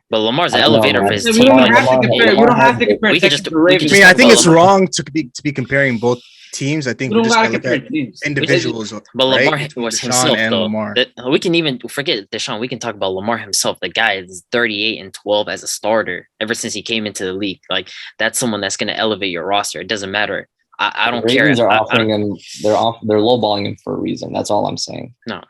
but Lamar's an elevator for his team. We don't have to compare Texans to the Ravens. I mean, I think it's wrong to be comparing both teams. I think we just gotta look at individuals. But Lamar was himself, though. Lamar. We can even forget Deshaun. We can talk about Lamar himself. The guy is 38-12 as a starter ever since he came into the league. Like, that's someone that's going to elevate your roster. It doesn't matter. I don't care. Ravens are offering him. They're lowballing him for a reason. That's all I'm saying. No.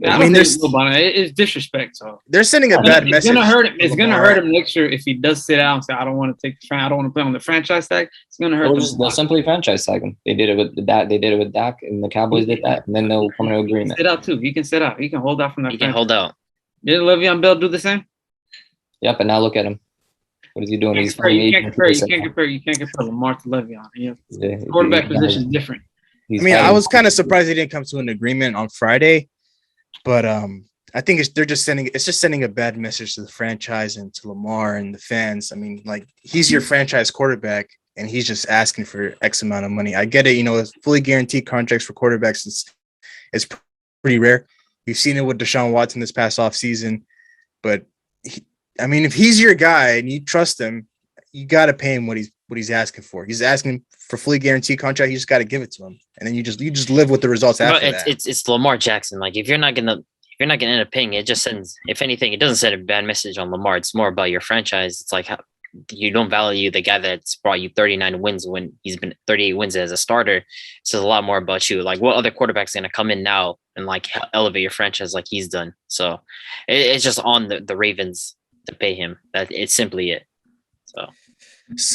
I mean, it's disrespect. So they're sending a bad message. It's gonna hurt him. It's gonna hurt him next year if he does sit out and say, "I don't want to I don't want to play on the franchise tag." It's gonna hurt. They'll simply franchise tag him. They did it with Dak. They did it with Dak, and the Cowboys did that. And then they'll come to agreement. Sit out too. He can sit out. He can hold out from that. He can hold out. Didn't Le'Veon Bell do the same? Yep. And now look at him. What is he doing? You can't compare Lamar to Le'Veon. Yeah. Quarterback position is different. I mean, I was kind of surprised they didn't come to an agreement on Friday, but I think they're just sending a bad message to the franchise and to Lamar and the fans. I mean, like he's your franchise quarterback and he's just asking for X amount of money. I get it, fully guaranteed contracts for quarterbacks is pretty rare. We've seen it with Deshaun Watson this past offseason, but if he's your guy and you trust him, you got to pay him what he's asking for. He's asking for fully guaranteed contract. You just got to give it to him, and then you just live with the results after that. It's Lamar Jackson. Like if you're not gonna end up paying it, just sends. If anything, it doesn't send a bad message on Lamar. It's more about your franchise. It's like how you don't value the guy that's brought you 39 wins when he's been 38 wins as a starter. It says a lot more about you. Like what other quarterback's gonna come in now and like elevate your franchise like he's done. So it's just on the Ravens to pay him. That it's simply it. So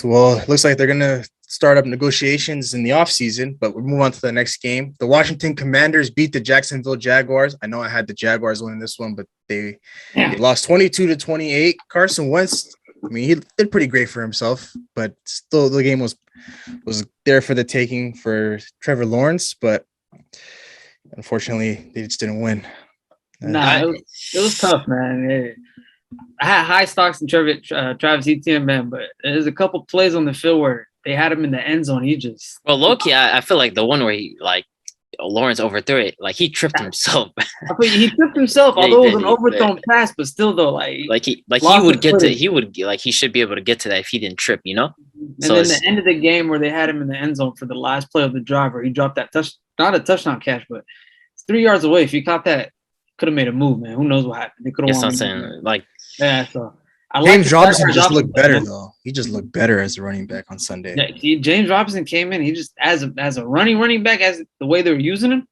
well, it looks like they're gonna start up negotiations in the offseason, but we'll move on to the next game. The Washington Commanders beat the Jacksonville Jaguars. I know I had the Jaguars winning this one, but they lost 22-28. Carson Wentz, he did pretty great for himself, but still the game was there for the taking for Trevor Lawrence, but unfortunately they just didn't win. It was tough, man. I had high stocks in Travis Etienne, man, but there's a couple plays on the field where they had him in the end zone. low-key, I feel like the one where he Lawrence overthrew it, like he tripped himself. He tripped himself, although it was an overthrown pass, but still though, he should be able to get to that if he didn't trip, And then the end of the game where they had him in the end zone for the last play of the drive where he dropped that not a touchdown catch, but it's 3 yards away. If he caught that, could have made a move, man. Who knows what happened? They could have won. So James Robinson just looked better though. He just looked better as a running back on Sunday. Yeah, James Robinson came in. He just as a running back, as the way they were using him,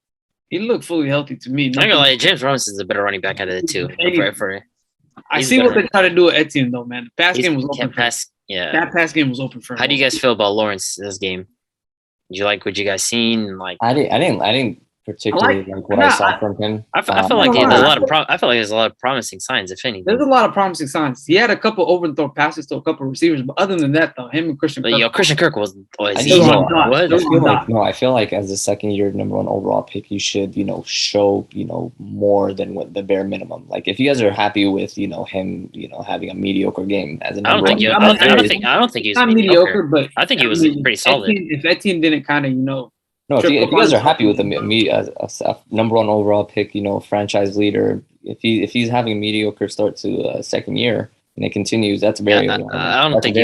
he looked fully healthy to me. I'm not gonna lie, James Robinson's a better running back out of the two. I see what they try to do with Etienne though, man. The pass game was open. That pass game was open for him. How do you guys feel about Lawrence this game? Did you like what you guys seen? Like I didn't particularly like what I saw from him. I feel like there's a lot of promising signs, if anything. There's a lot of promising signs. He had a couple overthrow passes to a couple of receivers, but other than that, though, him and Christian Kirk. Christian Kirk was I feel like as a second year number one overall pick, you should, show, more than what the bare minimum. Like if you guys are happy with, him, having a mediocre game as a I don't think he was not mediocre, but I think he was pretty solid. If Etienne didn't kind of, No, if you guys are happy with me as a number one overall pick, franchise leader, if he's having a mediocre start to second year and it continues, that's very. I don't think.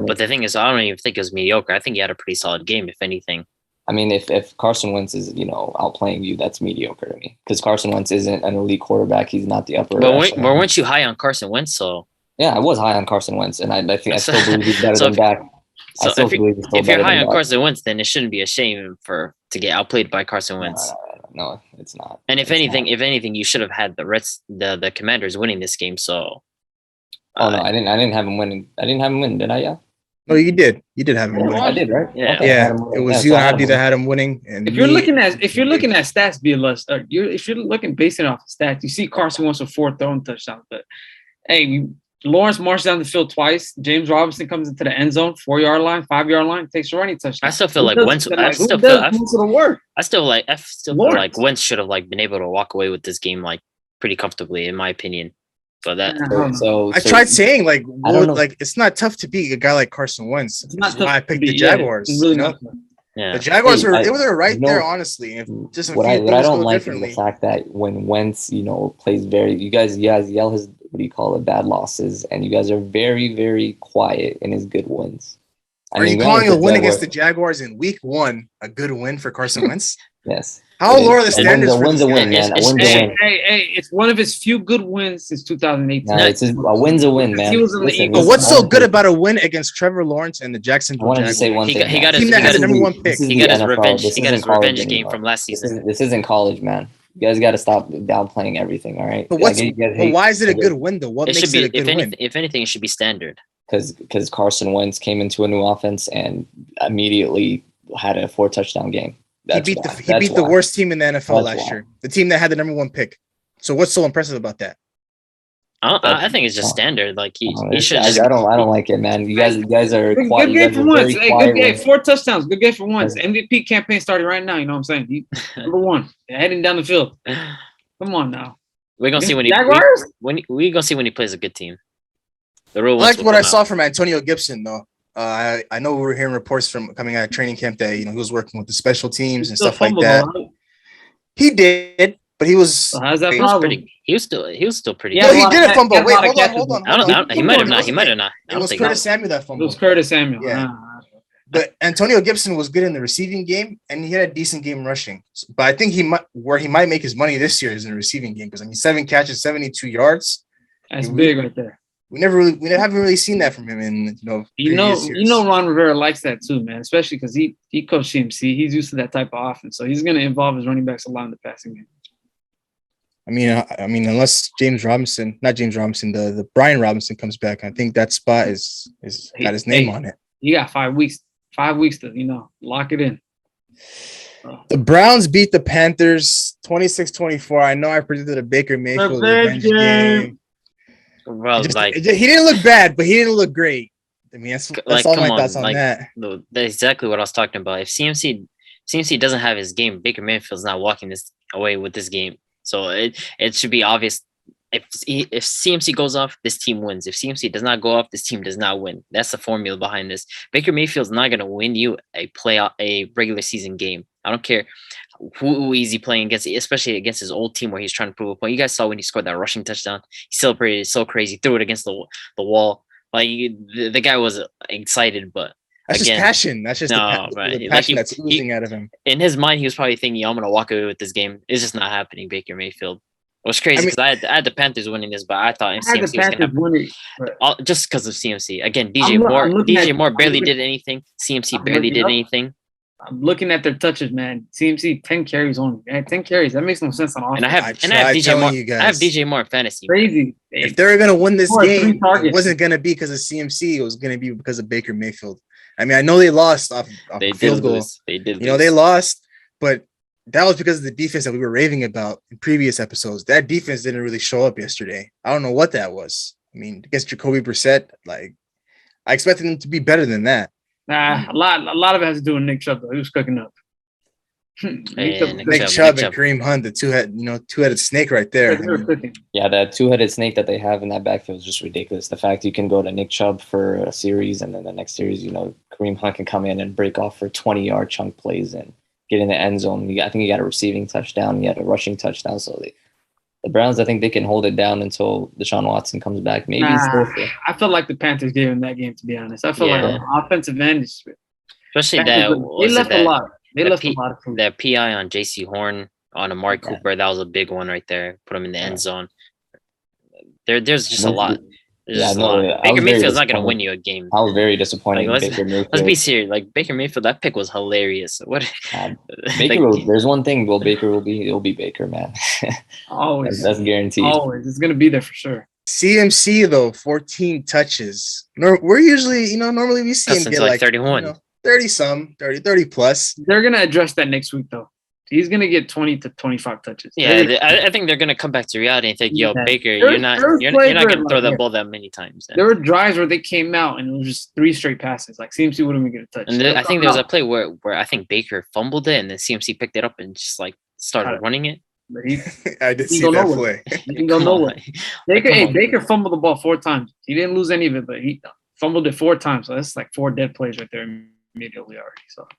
But the thing is, I don't even think it was mediocre. I think he had a pretty solid game, if anything. I mean, if Carson Wentz is outplaying you, that's mediocre to me because Carson Wentz isn't an elite quarterback. He's not the upper. But weren't you high on Carson Wentz? So yeah, I was high on Carson Wentz, and I think I still believe he's better than Dak. So if you're high on Carson Wentz, then it shouldn't be a shame to get outplayed by Carson Wentz. No, it's not. And if anything, you should have had the Commanders winning this game. So. No, I didn't have him winning. I didn't have him winning, did I? Yeah. No, you did. You did have him winning. I did, right? Yeah. Okay, yeah. It was you and Abdi that had him winning. And if you're looking at stats, BLS, if you're looking basing off the stats, you see Carson Wentz with 4 throwing touchdowns, but hey, Lawrence marched down the field twice. James Robinson comes into the end zone, 4-yard line, 5-yard line, takes a running touchdown. I still feel like Wentz. I still feel like Wentz should have been able to walk away with this game pretty comfortably, in my opinion. But I tried saying it's not tough to beat a guy like Carson Wentz. That's why I picked the Jaguars. Really not. Yeah. The Jaguars they were right there, honestly. Just what I don't like is the fact that when Wentz, plays you guys yell his bad losses, and you guys are very, very quiet in his good wins. Are you calling a win against the Jaguars in week 1 a good win for Carson Wentz? Yes. How low are the standards for this win, man. Hey, it's one of his few good wins since 2018. No, a win's a win, man. But what's so good about a win against Trevor Lawrence and the Jacksonville Jaguars? Say one thing. He got his number 1 pick. He got his revenge. He got his revenge game from last season. This isn't college, man. You guys got to stop downplaying everything, all right? But why is it a good win, though? What makes it a good win? If anything, it should be standard. Because Carson Wentz came into a new offense and immediately had a 4-touchdown game. He beat the worst team in the NFL last year, the team that had the number 1 pick. So what's so impressive about that? I think it's just standard. He should. I don't like it, man. You guys are quiet. Good game for once. Hey, good game. 4 touchdowns. Good game for once. MVP campaign started right now. You know what I'm saying? Number 1, heading down the field. Come on now. We're gonna see when Jaguars? we gonna see when he plays a good team. The real I ones liked will what I come saw out. from Antonio Gibson, though. I know we were hearing reports from coming out of training camp that he was working with the special teams and Still stuff like fumbled that. a lot. He did, but he was. So how's that He was problem? pretty. He was still pretty. Yeah, No, good. he a lot didn't of- fumble. he has a Wait, lot of hold on, catches. hold on, I don't. hold on. He might have It not. wasn't He might have him. not. He It don't was think Curtis so. Samuel that It was fumbled. Curtis Samuel. Yeah. But Antonio Gibson was good in the receiving game, and he had a decent game rushing. But I think he might make his money this year is in the receiving game because 7 catches, 72 yards. That's We- big right there. We haven't really seen that from him in previous years. Ron Rivera likes that too, man. Especially because he coached CMC. He's used to that type of offense, so he's going to involve his running backs a lot in the passing game. I mean, unless the Brian Robinson comes back, I think that spot is got his name on it. You got 5 weeks. 5 weeks to lock it in. The Browns beat the Panthers 26-24. I know I predicted a Baker Mayfield revenge game. Bro, He didn't look bad, but he didn't look great. I mean, that's all my thoughts on that. that's exactly what I was talking about. If CMC doesn't have his game, Baker Mayfield's not walking this away with this game. So it should be obvious. If CMC goes off, this team wins. If CMC does not go off, this team does not win. That's the formula behind this. Baker Mayfield's not gonna win you a regular season game. I don't care who he's playing against, especially against his old team where he's trying to prove a point. You guys saw when he scored that rushing touchdown. He celebrated so crazy, threw it against the wall. Like the guy was excited, but That's again, just passion. That's just the passion that's oozing out of him. in his mind, he was probably thinking, "I'm gonna walk away with this game." It's just not happening. Baker Mayfield. It was crazy because I had the Panthers winning this, but I thought CMC was gonna have, just because of CMC. Again, DJ Moore barely did anything. CMC barely did anything. I'm looking at their touches, man. CMC 10 carries only. Man, 10 carries. That makes no sense on offense. And I have DJ Moore. I have DJ Moore in fantasy. Crazy. If they were gonna win this game, targets. it wasn't gonna be because of CMC. It was gonna be because of Baker Mayfield. I mean, I know they lost off They a field did goal. lose. They did. They lost, but that was because of the defense that we were raving about in previous episodes. That defense didn't really show up yesterday. I don't know what that was. I mean, against Jacoby Brissett, I expected them to be better than that. Nah, a lot of it has to do with Nick Chubb, though. He was cooking up. Nick Chubb and Kareem Hunt, the two-headed snake right there. Yeah, that two-headed snake that they have in that backfield is just ridiculous. The fact you can go to Nick Chubb for a series, and then the next series, Kareem Hunt can come in and break off for 20-yard chunk plays and get in the end zone. I think he got a receiving touchdown. He had a rushing touchdown. So the Browns, I think they can hold it down until Deshaun Watson comes back. Maybe I felt like the Panthers gave him that game, to be honest. I felt like the offensive end, especially they left a lot. They left a lot of food. That PI on JC Horn on Amari Cooper, that was a big one right there. Put him in the end zone. There's just a lot. Baker Mayfield's not going to win you a game. I was very disappointed. Let's be serious. Baker Mayfield, that pick was hilarious. What? Baker there's one thing. Baker will be Baker, man. Always. That's guaranteed. Always. It's going to be there for sure. CMC though, 14 touches. We're usually, normally we see him get 31. 30 plus. They're going to address that next week though. He's going to get 20 to 25 touches. Yeah, I think they're going to come back to reality and think, "Yo, Baker, you're not going to throw that ball that many times." There were drives where they came out and it was just 3 straight passes. CMC wouldn't even get a touch. And I think there was a play where I think Baker fumbled it and then CMC picked it up and just started running it. I did see that play. He can go nowhere. Baker fumbled the ball 4 times. He didn't lose any of it, but he fumbled it 4 times. So that's 4 dead plays right there immediately already. So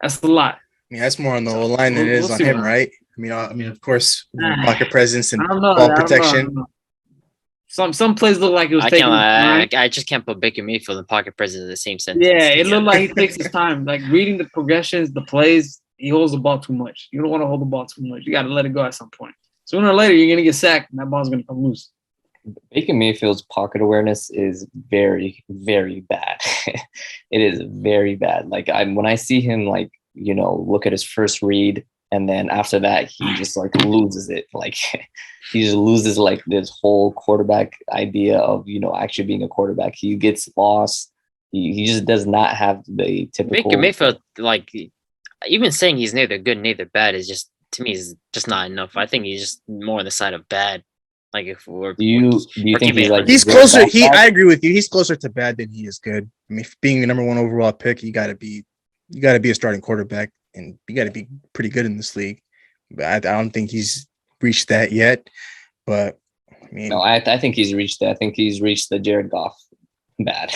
that's a lot. I mean, that's more on the whole line than it is on him, right? I mean, of course, pocket presence and ball protection. Some plays look like it was taking time. I just can't put Baker Mayfield and pocket presence in the same sentence. Yeah, it looked like he takes his time. Reading the progressions, the plays, he holds the ball too much. You don't want to hold the ball too much. You got to let it go at some point. Sooner or later, you're going to get sacked and that ball's going to come loose. Baker Mayfield's pocket awareness is very, very bad. It is very bad. When I see him, look at his first read, and then after that, he just loses it. He just loses this whole quarterback idea of, actually being a quarterback. He gets lost. He just does not have the typical. Baker Mayfield, even saying he's neither good, neither bad is just, to me, is just not enough. I think he's just more on the side of bad. If we're, do you think he's closer? I agree with you. He's closer to bad than he is good. I mean, being the number 1 overall pick, you got to be a starting quarterback, and you got to be pretty good in this league. But I don't think he's reached that yet. But I mean, No, I think he's reached that. I think he's reached the Jared Goff bad.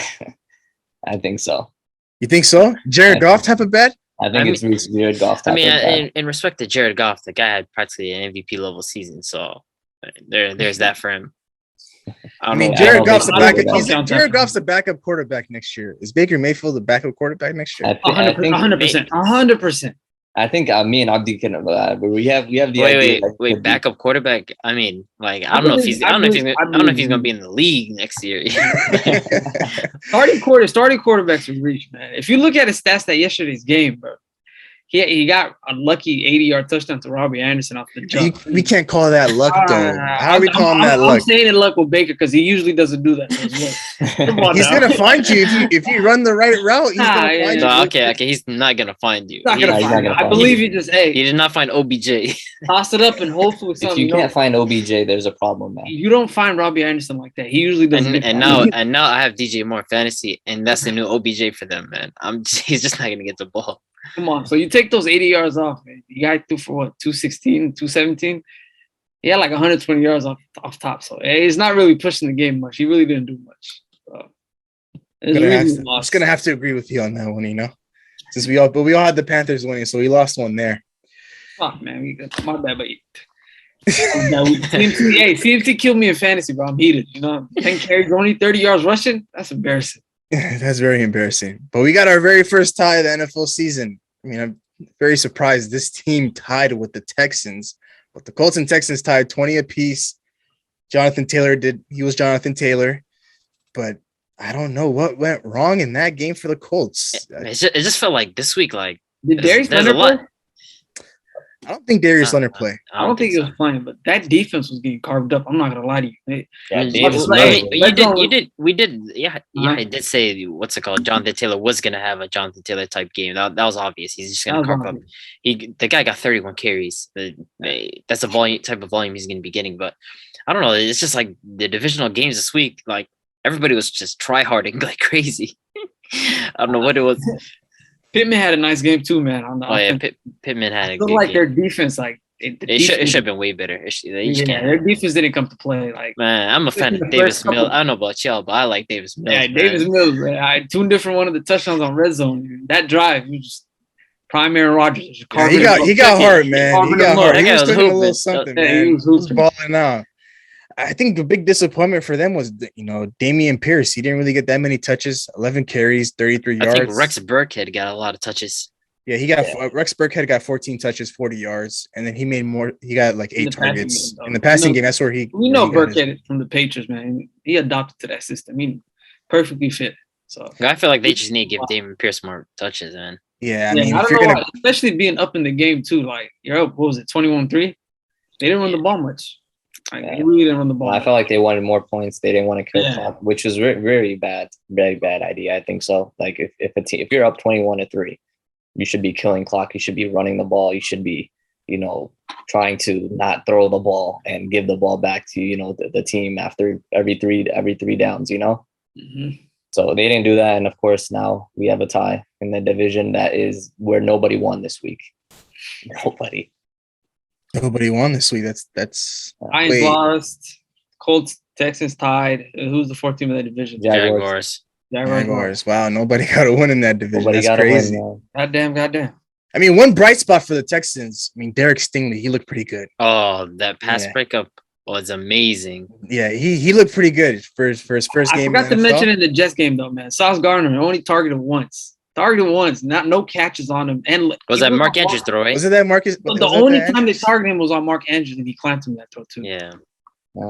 I think so. you think so? Jared Goff type of bad? I think it's reached Jared Goff. I Type mean, of bad. in respect to Jared Goff, the guy had practically an MVP level season, so there's that for him. I mean, know. Jared I don't Goff's the think- backup. I don't think- Jared Goff's the backup quarterback next year. Is Baker Mayfield the backup quarterback next year? I think 100%. 100%. I think me and Abdi can. But we have the idea. Wait, that wait, could be- backup quarterback. I mean, like I don't know if he's gonna be in the league next year. Starting quarterbacks are reach, man. If you look at his stats at yesterday's game, bro, he got a lucky 80-yard touchdown to Robbie Anderson off the jump. We can't call that luck, though. How are we calling that I'm luck? saying it luck with Baker because he usually doesn't do that. So it's luck. Come on He's now. gonna find you if you run the right route. He's Nah, gonna yeah, find No, you. okay, he's not gonna find you. He's not He- gonna he's find not you. gonna I find believe you. you just He did not find OBJ. toss it up and hopefully If something. you can't find OBJ, there's a problem, man. You don't find Robbie Anderson like that. He usually doesn't. And now I have DJ Moore fantasy, and that's the new OBJ for them, man. He's just not gonna get the ball. Come on. So you take those 80 yards off, man. You guy threw for what, 216, 217? He had like 120 yards off top. So he's not really pushing the game much. He really didn't do much. So it's I'm lost. just gonna have to agree with you on that one, since we all had the Panthers winning, so we lost one there. Fuck, man. My bad, but CMC killed me in fantasy, bro. I'm heated. 10 carries, only 30 yards rushing. That's embarrassing. That's very embarrassing. But we got our very first tie of the NFL season. I mean, I'm very surprised this team tied with the Texans, but the Colts and Texans tied 20 apiece. Jonathan Taylor was Jonathan Taylor, but I don't know what went wrong in that game for the Colts. It just felt like this week, like Did Darius there's a Leonard lot. play? I don't think Darius Leonard play. I don't think he was playing, but that defense was getting carved up. I'm not gonna lie to you. Yeah, You Davis Hey, Mills. we did. Yeah, I did say what's it called? Jonathan Taylor was gonna have a Jonathan Taylor type game. That was obvious. He's just gonna That was carve up. obvious. The guy got 31 carries. That's a type of volume he's gonna be getting. But I don't know. It's just like the divisional games this week. Like everybody was just try harding like crazy. I don't know what it was. Pittman had a nice game too, man. Oh yeah, Pittman had I a feel good like game. their defense, like It should have been way better. their defense didn't come to play. Like, Man, I'm a fan in the of Davis first couple- Mills. I don't know about y'all, but I like Davis Mills. yeah, man. Davis Mills, man. I tuned in for one of the touchdowns on red zone. That drive, you just prime Aaron Rodgers. Yeah, he got hard, man. He got hard. That He guy was was doing a little hooping. something, Yeah, he man. was He was hooping. balling out. I think the big disappointment for them was, Damian Pierce. He didn't really get that many touches. 11 carries, 33 I yards. think Rex Burkhead got a lot of touches. Yeah, Rex Burkhead got 14 touches, 40 yards, and then he made more. He got like In 8 the passing targets game, though. in the passing We know- game. That's where he. We know where he got his- Burkhead from the Patriots, man. He adopted to that system. He perfectly fit. So I feel like they just need to give Damon Pierce more touches, man. Yeah, I yeah, mean, I if don't you're know gonna, why, especially being up in the game too. Like you're up, what was it, 21-3? They didn't run the ball much. Like, Yeah. They really didn't run the ball. I felt like they wanted more points. They didn't want to kill Yeah. clock, which was very bad, very bad idea. I think so. Like if you're up 21-3, you should be killing clock. You should be running the ball. You should be, trying to not throw the ball and give the ball back to the team after every three downs. Mhm. So they didn't do that, and of course now we have a tie in the division that is where nobody won this week. nobody won this week. That's Lions Wait. lost. Colts, Texans tied. Who's the fourth team of that division? Jaguars. Jaguars. Jaguars. Wow, nobody got a win in that division. Nobody That's got crazy. a win. Man. Goddamn. I mean, one bright spot for the Texans. I mean, Derek Stingley, he looked pretty good. Oh, that pass Yeah. breakup was amazing. Yeah, he looked pretty good for his first I game. forgot to in the mention NFL. in the Jets game though, man. Sauce Gardner only targeted once. No catches on him. And Was that Mark Andrews throw, right? Was it that Marcus? The was that only the time they targeted him was on Mark Andrews, and he clamped him that throw too. Yeah.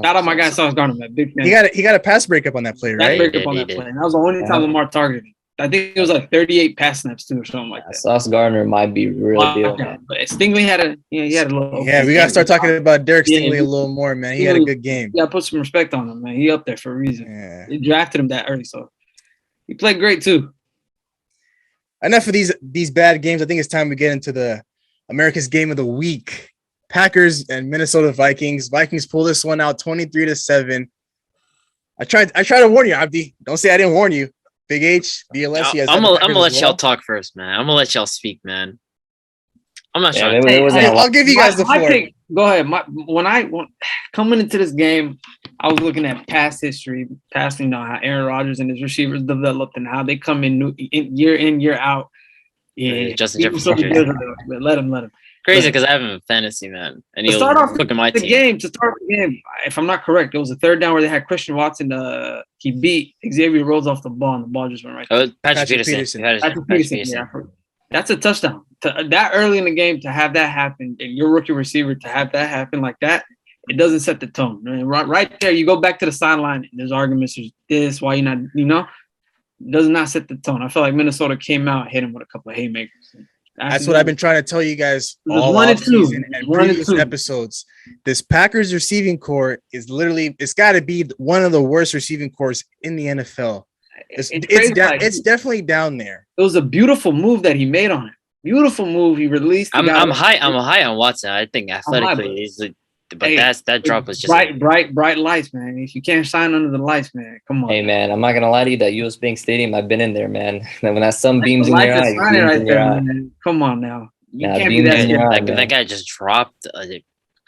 Shout out my guy Sauce Gardner, man. Big fan. He got a pass breakup on that play, That right? break He up on did, that he play. And that was the only time Yeah. Lamar targeted him. I think it was like 38 pass snaps too, or something like that. Sauce Gardner might be real deal, man. But Stingley had a little. Yeah, we gotta start talking about Derek Yeah, Stingley he- a little more, man. He had a good game. Yeah, put some respect on him, man. He up there for a reason. Yeah. They drafted him that early, so he played great too. Enough of these bad games. I think it's time we get into the America's Game of the Week. Packers and Minnesota Vikings. Vikings pull this one out 23-7. I tried to warn you, Abdi. Don't say I didn't warn you. Big H, BLS. I'm gonna let y'all talk first, man. I'm gonna let y'all speak, man. I'm not Yeah, sure. there wasn't a lot. I'll give you guys the floor. Go ahead. Coming into this game, I was looking at past history, how Aaron Rodgers and his receivers developed and how they come in year out. Yeah, Justin Jefferson. Let him. Crazy because I have him in fantasy, man. And To he'll start off look at my the team. game, if I'm not correct, it was a third down where they had Christian Watson. He beat Xavier Rhodes off the ball, and the ball just went right. Oh, Patrick Peterson. Peterson. Patrick Peterson. Yeah, that's a touchdown. That early in the game to have that happen, and your rookie receiver to have that happen like that, it doesn't set the tone. And right there, you go back to the sideline. And there's arguments. There's this. Why you not? It does not set the tone. I feel like Minnesota came out, hit him with a couple of haymakers. That's what I've been trying to tell you guys all offseason and previous episodes. This Packers receiving core is literally, it's got to be one of the worst receiving cores in the NFL. It's definitely down there. It was a beautiful move that he made on it. Beautiful move. He released. I'm high on Watson. I think athletically he's like, but that drop was just bright lights, man. If you can't shine under the lights, man, come on. Hey man, I'm not gonna lie to you. That US Bank Stadium, I've been in there, man. When that sun beams in your eye, come on now. You Yeah, can't be that scared. that guy just dropped a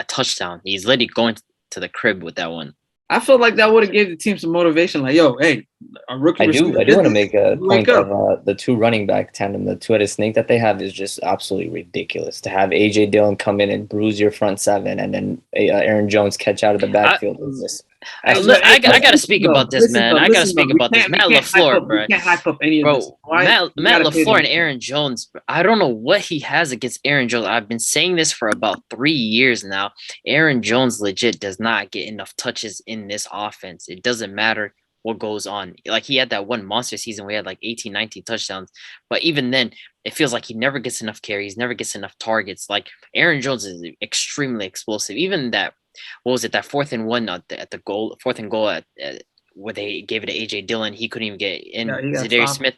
touchdown. He's literally going to the crib with that one. I feel like that would have gave the team some motivation. Like, yo, hey, a rookie. I do want to make a point up. of the two running back tandem, the two-headed snake that they have is just absolutely ridiculous. To have AJ Dillon come in and bruise your front seven, and then Aaron Jones catch out of the backfield is just. I gotta speak about this, man. I gotta speak about this. Matt LaFleur, bro. You can't hype up any of this. Matt LaFleur and Aaron Jones. I don't know what he has against Aaron Jones. I've been saying this for about 3 years now. Aaron Jones legit does not get enough touches in this offense. It doesn't matter what goes on. Like, he had that one monster season where he had like 18, 19 touchdowns. But even then, it feels like he never gets enough carries, never gets enough targets. Like, Aaron Jones is extremely explosive. Even that, what was it, that 4th and 1 at the goal, 4th and goal at where they gave it to AJ Dillon, he couldn't even get in. Zadarius Smith.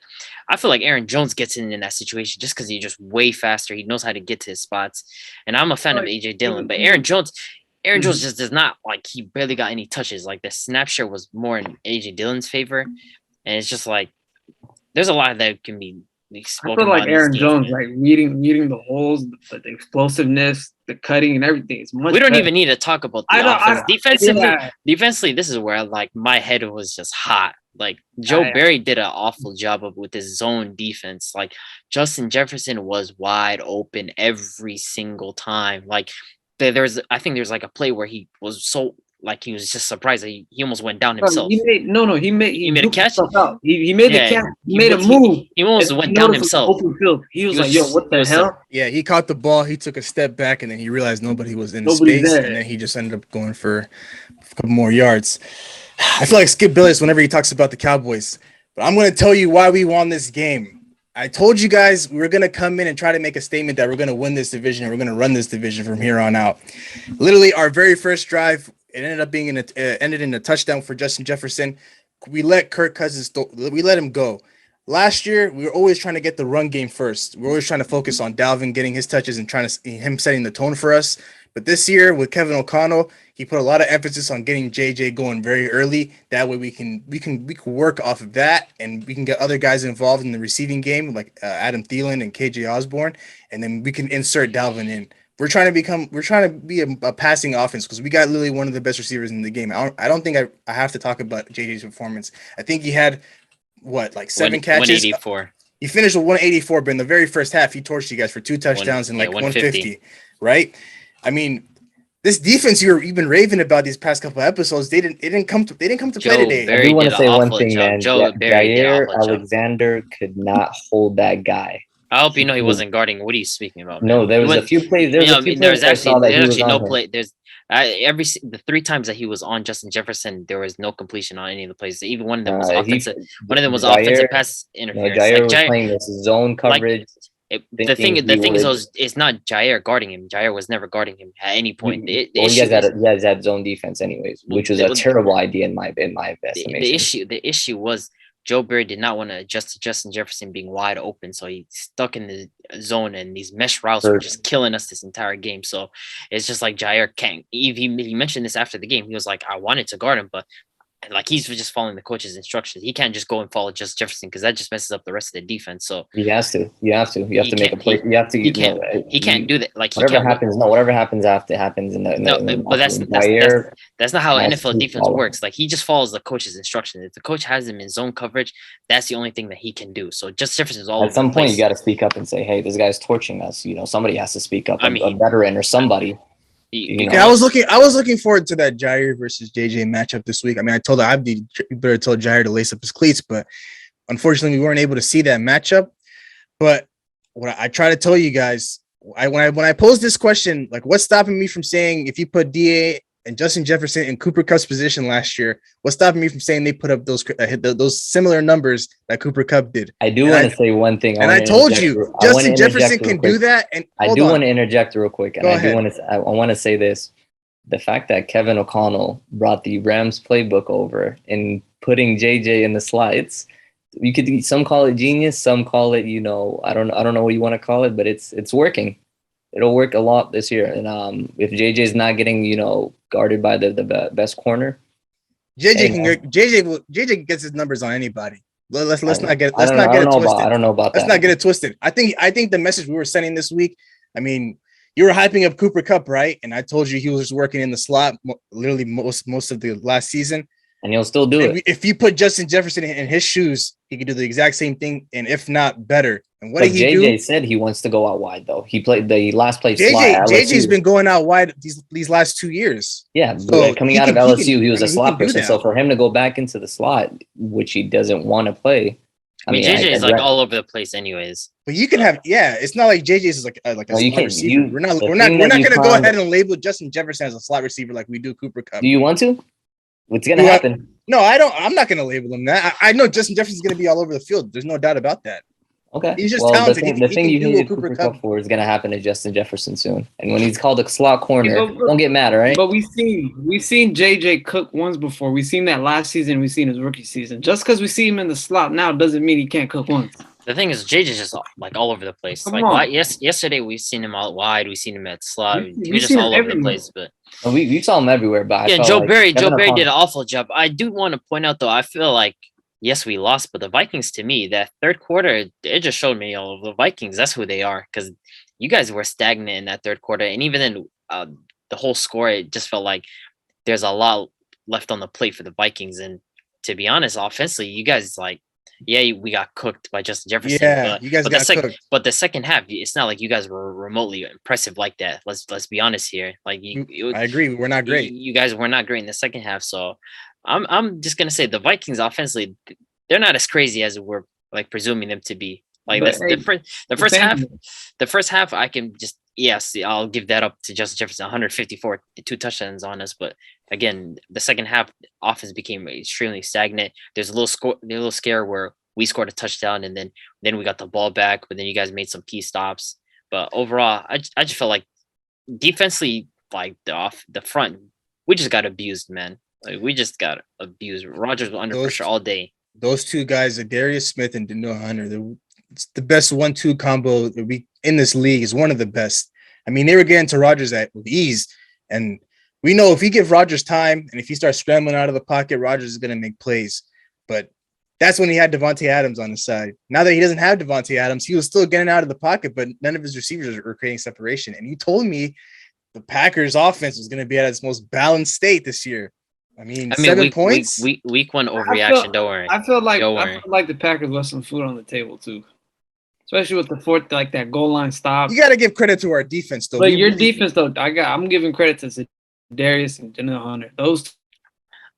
I feel like Aaron Jones gets in that situation just because he's just way faster. He knows how to get to his spots. And I'm a fan of AJ Dillon, but Aaron Jones just does not, like, he barely got any touches. Like, the snap share was more in AJ Dillon's favor. And it's just like, there's a lot that can be spoken. I feel like Aaron Jones, like reading the holes, the explosiveness, the cutting, and everything. It's much. We don't better. even need to talk about the offense. Defensively, this is where like my head was just hot. Like, Joe Barry did an awful job with his zone defense. Like, Justin Jefferson was wide open every single time. Like, I think there's like a play where he was so, like, he was just surprised that he almost went down himself. He made a catch. He made the catch. He made a move. He almost went down himself. Open field. He was like, "Yo, what the hell?" Yeah, he caught the ball. He took a step back, and then he realized nobody was in space, and then he just ended up going for a couple more yards. I feel like Skip Bayless whenever he talks about the Cowboys, but I'm going to tell you why we won this game. I told you guys we were going to come in and try to make a statement that we're going to win this division and we're going to run this division from here on out. Literally, our very first drive, it ended up being ended in a touchdown for Justin Jefferson. We let Kirk Cousins, we let him go. Last year, we were always trying to get the run game first. We're always trying to focus on Dalvin getting his touches and him setting the tone for us. But this year with Kevin O'Connell, he put a lot of emphasis on getting JJ going very early. That way we can work off of that, and we can get other guys involved in the receiving game like Adam Thielen and KJ Osborne, and then we can insert Dalvin in. We're trying to be a passing offense because we got literally one of the best receivers in the game. I don't think I have to talk about JJ's performance. I think he had like 7 catches. 184. He finished with 184, but in the very first half, he torched you guys for 2 touchdowns and like 150, right? I mean, this defense you've been raving about these past couple of episodes, they didn't come to play today. I do want to say one thing, man. Jair Alexander could not hold that guy. I hope you know he wasn't guarding. What are you speaking about? Man? No, there was a few plays. There's actually no play. There's the 3 times that he was on Justin Jefferson, there was no completion on any of the plays. Even one of them was offensive. One of them was offensive pass interference. Jair was playing this zone coverage. The thing is, it's not Jair guarding him. Jair was never guarding him at any point. You guys had zone defense anyways, which was a terrible idea in my estimation. The issue was Joe Barry did not want to adjust to Justin Jefferson being wide open, so he stuck in the zone, and these mesh routes were just killing us this entire game. So it's just like Jair can't. He mentioned this after the game. He was like, "I wanted to guard him, but like he's just following the coach's instructions. He can't just go and follow just Jefferson because that just messes up the rest of the defense. So He has to. You have to. You have He to make a can't- play. You have to. he can't. He can't do that. Like he Whatever can't. happens. No, whatever happens after happens in the. No, but that's not how has NFL to defense follow. works. Like he just follows the coach's instructions. If the coach has him in zone coverage, that's the only thing that he can do. So just Jefferson's all over At some the point, place. you got to speak up and say, "Hey, this guy's torching us." Somebody has to speak up. I mean, a veteran or somebody. He- Yeah, I was looking forward to that Jair versus JJ matchup this week. I mean, I told Abdi you better tell Jair to lace up his cleats, but unfortunately, we weren't able to see that matchup. But what I try to tell you guys, when I posed this question, like, what's stopping me from saying if you put Da and Justin Jefferson in Cooper Kupp's position last year, what's stopping me from saying they put up those similar numbers that Cooper Kupp did? I do want to say one thing. And I told you, Justin Jefferson can do that. And I do want to interject real quick, and Go I ahead. want to say this: the fact that Kevin O'Connell brought the Rams playbook over and putting JJ in the slides, you could some call it genius, some call it I don't know what you want to call it, but it's working. It'll work a lot this year, and if JJ's not getting guarded by the best corner, JJ gets his numbers on anybody. Let's not get it twisted. I don't know about Let's that. not get it twisted. I think the message we were sending this week. I mean, you were hyping up Cooper Kupp, right? And I told you he was working in the slot literally most of the last season. And he'll still do it. If you put Justin Jefferson in his shoes, he could do the exact same thing, and if not better. And what did he do? JJ said he wants to go out wide, though. He played the last play slot. JJ's been going out wide these last 2 years. Yeah, So coming out of LSU, he was a slot he can do person. that. So for him to go back into the slot, which he doesn't want to play, I mean, JJ is like all over the place, anyways. But you can have, it's not like JJ's is like a No, slot you can't. receiver. We're not the going thing that to you go found- ahead and label Justin Jefferson as a slot receiver like we do Cooper Kupp. Do you want to? What's gonna Do I- happen? No, I don't. I'm not going to label him that. I know Justin Jefferson's going to be all over the field. There's no doubt about that. Okay. He's just well, talented. The He thing can you do what hated Cooper Cooper Kupp- Kupp for is gonna happen to Justin Jefferson soon. And when he's called a slot corner, Yeah, but- don't get mad, all right? But we've seen JJ cook once before. We've seen that last season. We've seen his rookie season. Just because we see him in the slot now doesn't mean he can't cook once. The thing is, JJ's just like all over the place. Come Like on. yesterday we've seen him out wide. We've seen him at slot. We've He was just seen all him over the everywhere. place. But We saw him everywhere, but I yeah, felt Joe like Barry Kevin did an O'Connell- awful job. I do want to point out though, I feel like yes, we lost, but the Vikings to me, that third quarter, it just showed me the Vikings. That's who they are because you guys were stagnant in that third quarter, and even then, the whole score, it just felt like there's a lot left on the plate for the Vikings. And to be honest, offensively, you guys we got cooked by Justin Jefferson. Yeah, you guys but got cooked. But the second half, it's not like you guys were remotely impressive like that. Let's be honest here. Like I agree. We're not great. You guys were not great in the second half. So I'm just gonna say the Vikings offensively, they're not as crazy as we're like presuming them to be. Like But, that's hey, the first same- half. The first half, I can just I'll give that up to Justin Jefferson. 154, 2 touchdowns on us. But again, the second half, offense became extremely stagnant. There's a little scare where we scored a touchdown and then we got the ball back, but then you guys made some key stops. But overall, I just felt like defensively, like the front, we just got abused, man. Like we just got abused. Rodgers was under Those- pressure all day. Those two guys, Darius Smith and Daniel Hunter, it's the best 1-2 combo that we in this league is one of the best. I mean, they were getting to Rodgers with ease, and we know if you give Rodgers time and if he starts scrambling out of the pocket, Rodgers is going to make plays. But that's when he had Devontae Adams on the side. Now that he doesn't have Devontae Adams, he was still getting out of the pocket, but none of his receivers were creating separation. And you told me the Packers' offense was going to be at its most balanced state this year. I mean 7 points. Week one overreaction. Don't worry. I feel like Don't I worry. feel like the Packers left some food on the table too, especially with the fourth that goal line stop. You got to give credit to our defense, though. But We your really- defense though, I'm giving credit to Darius and Daniel Hunter. Those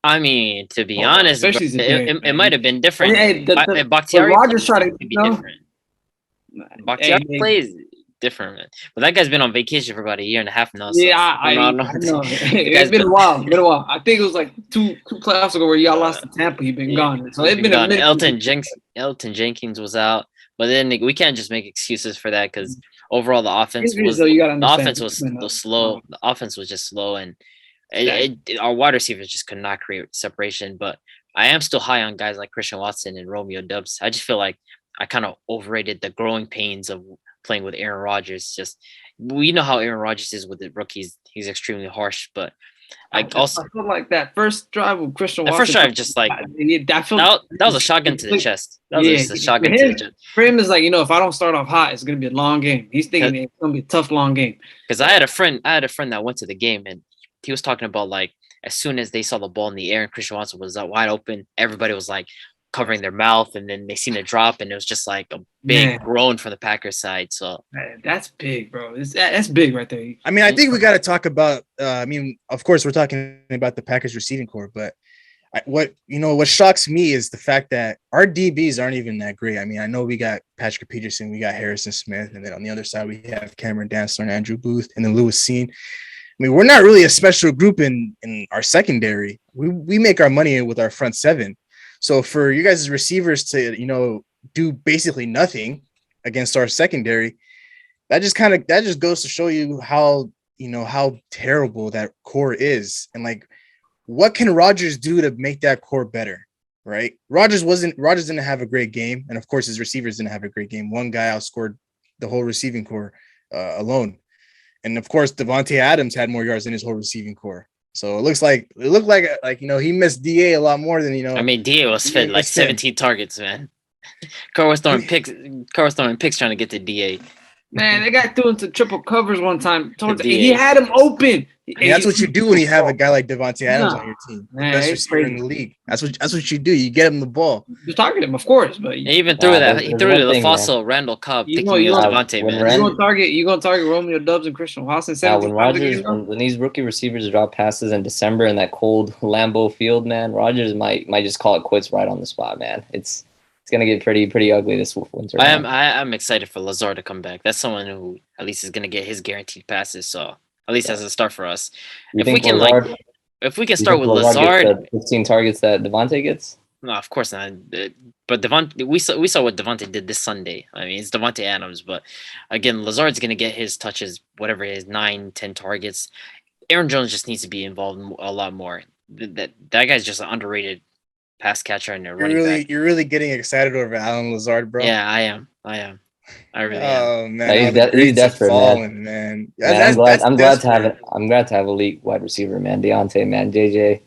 I mean, to be Oh, honest, especially it Zidane, might have been different. Hey, If Bakhtiari Rodgers tried to, could be you know, different. Bakhtiari Hey, plays different, man. But that guy's been on vacation for about a year and a half now. So yeah, I know. It's been a while. I think it was like two playoffs ago where y'all lost to Tampa. He's been gone. So it's been a minute. Elton Jenkins was out, but then we can't just make excuses for that because overall the offense Injuries, was though, you gotta the understand. offense was slow. The offense was just slow, and our wide receivers just could not create separation. But I am still high on guys like Christian Watson and Romeo Dubs. I just feel like I kind of overrated the growing pains of playing with Aaron Rodgers. Just we know how Aaron Rodgers is with the rookies. He's extremely harsh, but Like also, I feel like that first drive with Christian the Watson. first drive just like I feel that was a shotgun to the chest. That was just a shotgun to the chest. For him, is like, if I don't start off hot, it's gonna be a long game. He's thinking it's gonna be a tough, long game. Because I had a friend that went to the game, and he was talking about like as soon as they saw the ball in the air and Christian Watson was wide open, everybody was like covering their mouth, and then they seen it drop, and it was just like a big groan from the Packers side. So that's big, bro. That's big right there. I mean, I think we got to talk about. Of course, we're talking about the Packers receiving core, but what shocks me is the fact that our DBs aren't even that great. I mean, I know we got Patrick Peterson, we got Harrison Smith, and then on the other side we have Cameron Dantzler and Andrew Booth, and then Lewis Seen. I mean, we're not really a special group in our secondary. We make our money with our front seven. So for you guys as receivers to, do basically nothing against our secondary, that just goes to show you how terrible that core is. And like, what can Rodgers do to make that core better? Right. Rodgers didn't have a great game. And of course his receivers didn't have a great game. One guy outscored the whole receiving core alone. And of course, Davante Adams had more yards than his whole receiving core. So it looked like he missed DA a lot more than I mean, DA was fed like 17 targets, man. Carr was throwing picks trying to get to DA. Man, they got through into triple covers one time. He had him open. And that's what you do when you have a guy like Davante Adams on your team. Man, the best receiver in the league. That's what you do. You get him the ball. You target him, of course, but he even threw that. He threw to the fossil Randall Cobb, thinking it was Davante, man. You gonna target Romeo Doubs and Christian Watson? When these rookie receivers drop passes in December in that cold Lambeau Field, man, Rodgers might just call it quits right on the spot, man. It's gonna get pretty ugly this winter. I'm excited for Lazard to come back. That's someone who at least is gonna get his guaranteed passes. So at least as a start for us. If we can start with Lazard, 15 targets that Davante gets. No, of course not. But Davante, we saw what Davante did this Sunday. I mean, it's Davante Adams, but again, Lazard's gonna get his touches, whatever it is, 9, 10 targets. Aaron Jones just needs to be involved a lot more. That guy's just an underrated pass catcher and a running back. You're really getting excited over Alan Lazard, bro. Yeah, I am. I really am. Oh man, he's desperate, man. Yeah, I'm glad to have elite wide receiver, man. Deontay, man, JJ.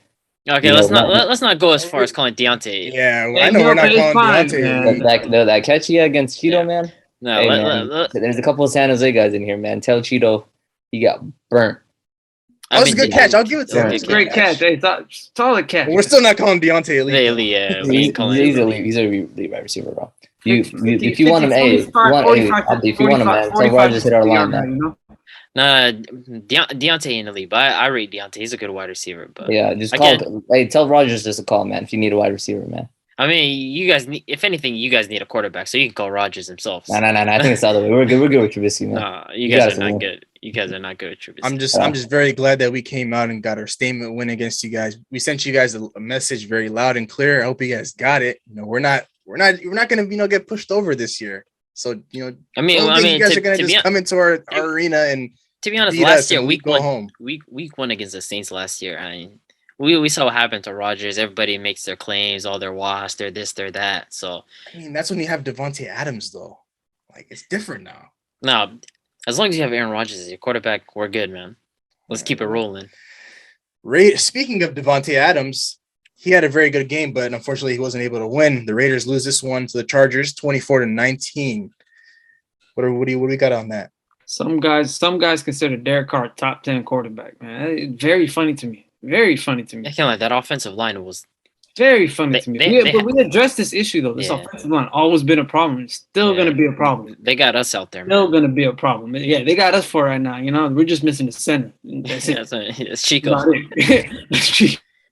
Okay, let's not go as far as calling Deontay. Yeah, I know we're not calling Deontay. That catch he had against Cheeto, man. No, man, there's a couple of San Jose guys in here, man. Tell Cheeto he got burnt. That was a good catch. I'll give it to him. It's a great catch. Hey, solid catch. We're still not calling Deontay elite. Yeah, he's elite. He's a elite wide receiver, bro. If you want him, if you want him, man, tell Rodgers hit our line, man. Nah, Deontay ain't elite, but I rate Deontay. He's a good wide receiver. But yeah, just call. Hey, tell Rodgers just to call, man. If you need a wide receiver, man. I mean, you guys need, if anything, you guys need a quarterback, so you can call Rodgers himself. No. I think it's the other way. We're good with Trubisky, man. No, you guys are not good. You guys are not good with Trubisky. I'm just very glad that we came out and got our statement win against you guys. We sent you guys a message very loud and clear. I hope you guys got it. We're not going to get pushed over this year. So you guys are going to just come into our arena and. To be honest, last year week one against the Saints last year. I mean, we saw what happened to Rodgers. Everybody makes their claims, they're washed, they're this, they're that. So I mean, that's when you have Davante Adams, though. Like it's different now. No, as long as you have Aaron Rodgers as your quarterback, we're good, man. Let's keep it rolling. Speaking of Davante Adams, he had a very good game, but unfortunately, he wasn't able to win. The Raiders lose this one to the Chargers, 24-19. What do we got on that? Some guys consider Derek Carr top 10 quarterback, man. It's very funny to me. Very funny to me. I can't lie. That offensive line was very funny to me. But we addressed this issue, though. This offensive line always been a problem. It's still going to be a problem. They got us out there, man. Still going to be a problem. Yeah, they got us for right now. We're just missing the center. That's it. It's Chico.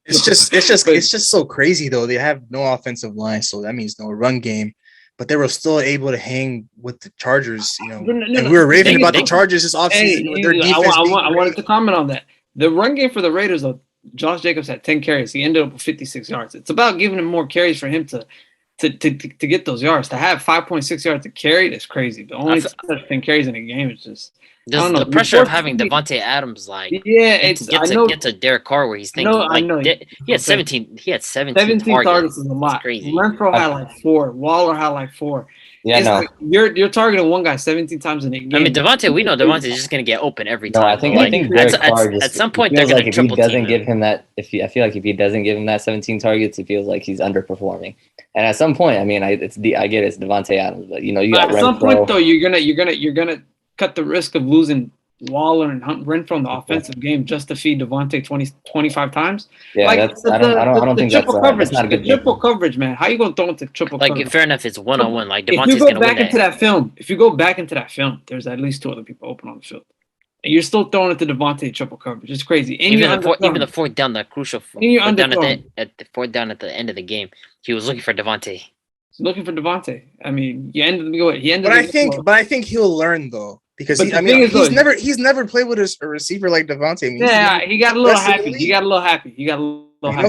It's just so crazy, though. They have no offensive line, so that means no run game. But they were still able to hang with the Chargers, and we were raving about the Chargers this offseason with their defense. I wanted to comment on that. The run game for the Raiders, though, Josh Jacobs had 10 carries. He ended up with 56 yards. It's about giving him more carries for him to get those yards. To have 5.6 yards to carry, that's crazy. But only 10 carries in a game is just Just don't know. the pressure of Reports having to me- Devontae Adams like Yeah, get it's to, I get to know get to Derek Carr where he's thinking I like know. he had Okay. 17 17 targets is a It's lot. crazy. Renfro had like 4. Waller had like 4. Yeah, It's no, like you're targeting one guy 17 times in a game. I mean, Devontae, we know Devontae's just gonna get open every no. time. I think but, I like, think at- Derek Carr just at some it point they're feels gonna like if he triple doesn't team give him. him that, I feel like if he doesn't give him that 17 targets, he feels like he's underperforming. And at some point, I mean, I get it's Devontae Adams, but you But got at some point Renfro. though, you're gonna cut the risk of losing Waller and Renfro in the offensive game just to feed Devontae 25 times. Yeah, Like that's I don't think that's triple coverage. not a good The triple thing. coverage, man. How you gonna throw into triple Like, coverage? fair enough, it's 1-on-1. Like If you Devontae's go gonna win back into that. that film, if you go back into that film, there's at least 2 other people open on the field. And you're still throwing it to Devontae triple coverage. It's crazy. And Even the fourth down, the crucial And you fourth down underthrow. at the fourth down at the end of the game, he was looking for Devontae. He's looking for Devontae. I mean, he ended But I think he'll learn though, because But he, the I mean, thing is, he's never played with a receiver like Devontae. I mean, yeah, he got a little That's the happy. league. He got a little happy.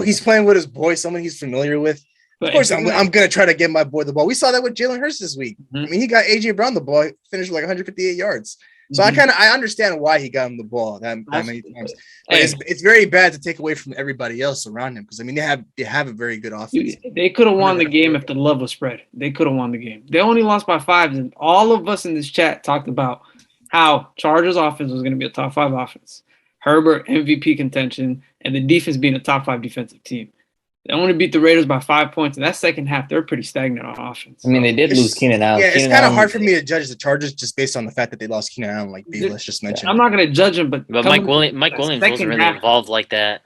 he's playing with his boy, someone he's familiar with. But Of course, if I'm you're gonna try to get my boy the ball. We saw that with Jalen Hurts this week. Mhm. I mean, he got AJ Brown the ball, finished with like 158 yards. So Mhm. I understand why he got him the ball that many times. But Hey, it's very bad to take away from everybody else around him, because I mean they have a very good offense. they could have won the game if the love was spread. They could have won the game. They only lost by 5, and all of us in this chat talked about how Chargers offense was going to be a top 5 offense. Herbert MVP contention, and the defense being a top 5 defensive team. They only beat the Raiders by 5 points. In that second half, they're pretty stagnant on offense. I mean, they did lose Keenan Allen. Yeah, it's Keenan kind of Allen- hard for me to judge the Chargers just based on the fact that they lost Keenan Allen, like B. Let's just mention. I'm not going to judge them, but But coming Mike into Williams that wasn't second really half- involved like that.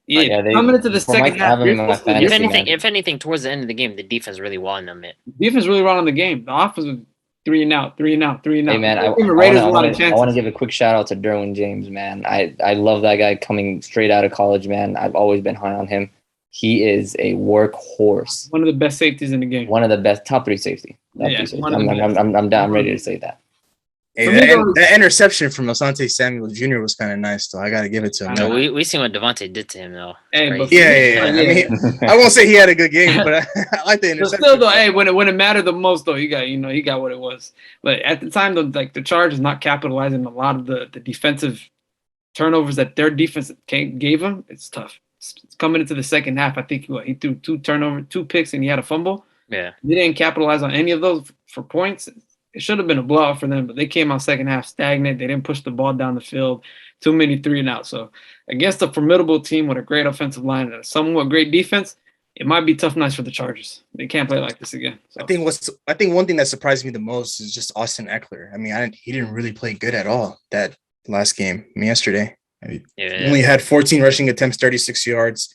Yeah, they- coming into the for Mike second to half, have him you're in my supposed to- fantasy, If anything, towards the end of the game, the defense really won them. defense really run on the game. The offense was 3 and out, 3 and out, 3 and out. Hey man, I Giving the Raiders a lot of want chances. to give a quick shout out to Derwin James, man. I love that guy coming straight out of college, man. I've always been high on him. He is a workhorse. One of the best safeties in the game. One of the best, top 3 safety. Top Yeah, 3 safety. one of the best. I'm ready to say that. Hey, For me, that interception from Asante Samuel Jr. was kind of nice, though. I got to give it to him. I know. We seen what Devontae did to him though. It's Hey, crazy. but- Yeah. I mean, I won't say he had a good game, but I like the But interception. still, though, hey, when it mattered the most, though, he got what it was. But at the time, though, like the Chargers not capitalizing on a lot of the defensive turnovers that their defense gave him. It's tough. It's coming into the second half. I think he threw 2 picks, and he had a fumble. Yeah. They didn't capitalize on any of those for points. It should have been a blowout for them, but they came out second half stagnant. They didn't push the ball down the field. Too many 3 and out. So against a formidable team with a great offensive line and a somewhat great defense, it might be tough nights for the Chargers. They can't play like this again. So. I think one thing that surprised me the most is just Austin Eckler. I mean, he didn't really play good at all that last game. I mean, yesterday. He only had 14 rushing attempts, 36 yards,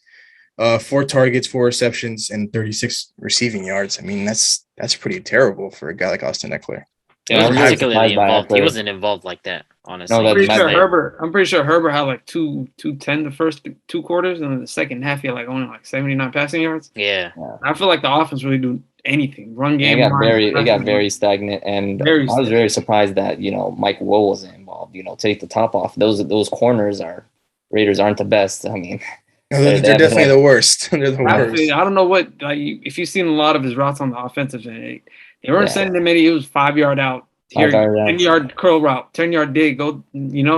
4 targets, 4 receptions, and 36 receiving yards. I mean, that's pretty terrible for a guy like Austin Eckler. He wasn't I'm particularly surprised by involved. He Eckler. wasn't involved like that, honestly. No, I'm pretty sure That's- Herbert had like 210 the first 2 quarters, and in the second half he had like only like 79 passing yards. Yeah. I feel like the offense really do anything. Run game. It got line, very stagnant, and Very I was very surprised that Mike Will wasn't involved. Take the top off. Those corners Raiders aren't the best. I mean, They're they have definitely like- the worst. They're the worst. I don't know what if you've seen a lot of his routes on the offensive end, they weren't Yeah. sending him any. It was 5-yard out. Here, 5-yard out. 10-yard curl route, 10-yard dig, go,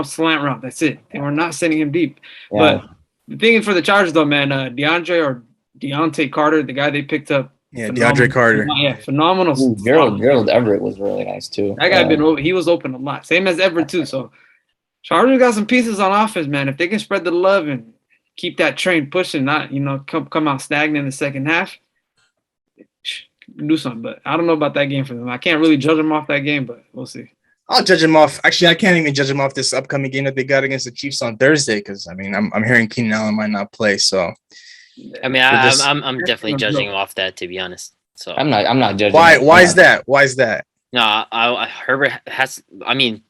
slant route. That's it. They were not sending him deep. yeah. But the thing for the Chargers, though, man, Deontay Carter, the guy they picked up. Yeah, DeAndre Carter. Yeah, phenomenal. Ooh, Gerald Everett was really nice too. That guy he was open a lot. Same as Everett, too. So Chargers got some pieces on offense, man. If they can spread the love and keep that train pushing, not, come out stagnant in the second half, do something. But I don't know about that game for them. I can't really judge them off that game, but we'll see. I'll judge him off. Actually, I can't even judge him off this upcoming game that they got against the Chiefs on Thursday, because I mean, I'm hearing Keenan Allen might not play. So I mean, just- I'm definitely judging him off that, to be honest. So I'm not judging. why is that? Why is that? no, Herbert has. I mean,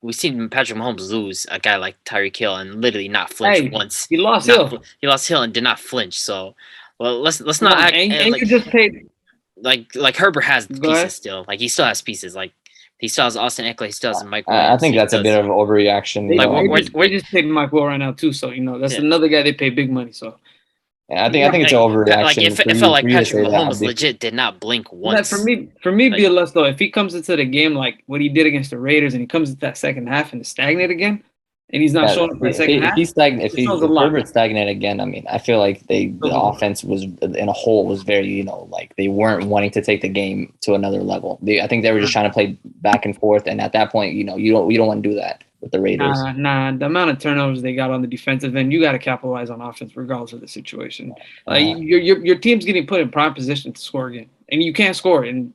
we've seen Patrick Mahomes lose a guy like Tyreek Hill and literally not flinch Hey, once. He lost Not Hill. He lost Hill and did not flinch. So, well, let's not act and like, you just paid. like Herbert has Go ahead. pieces still. Like he still has pieces. Like he still has Austin Eckler. He still has Mike. I Williams, think he that's a does- bit of an overreaction. They, Like, you know. we're- just paid Mike Will right now too, so that's Yeah. another guy they pay big money. So And I think it's an overreaction. Like it for felt you- like for you to Patrick say that. Mahomes legit did not blink Like, once. for me, Like- BLS though, if he comes into the game like what he did against the Raiders, and he comes into that second half and is stagnant again, and he's not Yeah, showing up for the if second half, he's stagnant, if it shows a if lot. Herbert's stagnant again, I mean, I feel like the Shows a lot. offense was in a whole was very, like they weren't wanting to take the game to another level. I think they were just trying to play back and forth, and at that point, you don't want to do that with the Raiders. Nah, the amount of turnovers they got on the defensive end, you got to capitalize on offense regardless of the situation. Your team's getting put in prime position to score again, and you can't score, and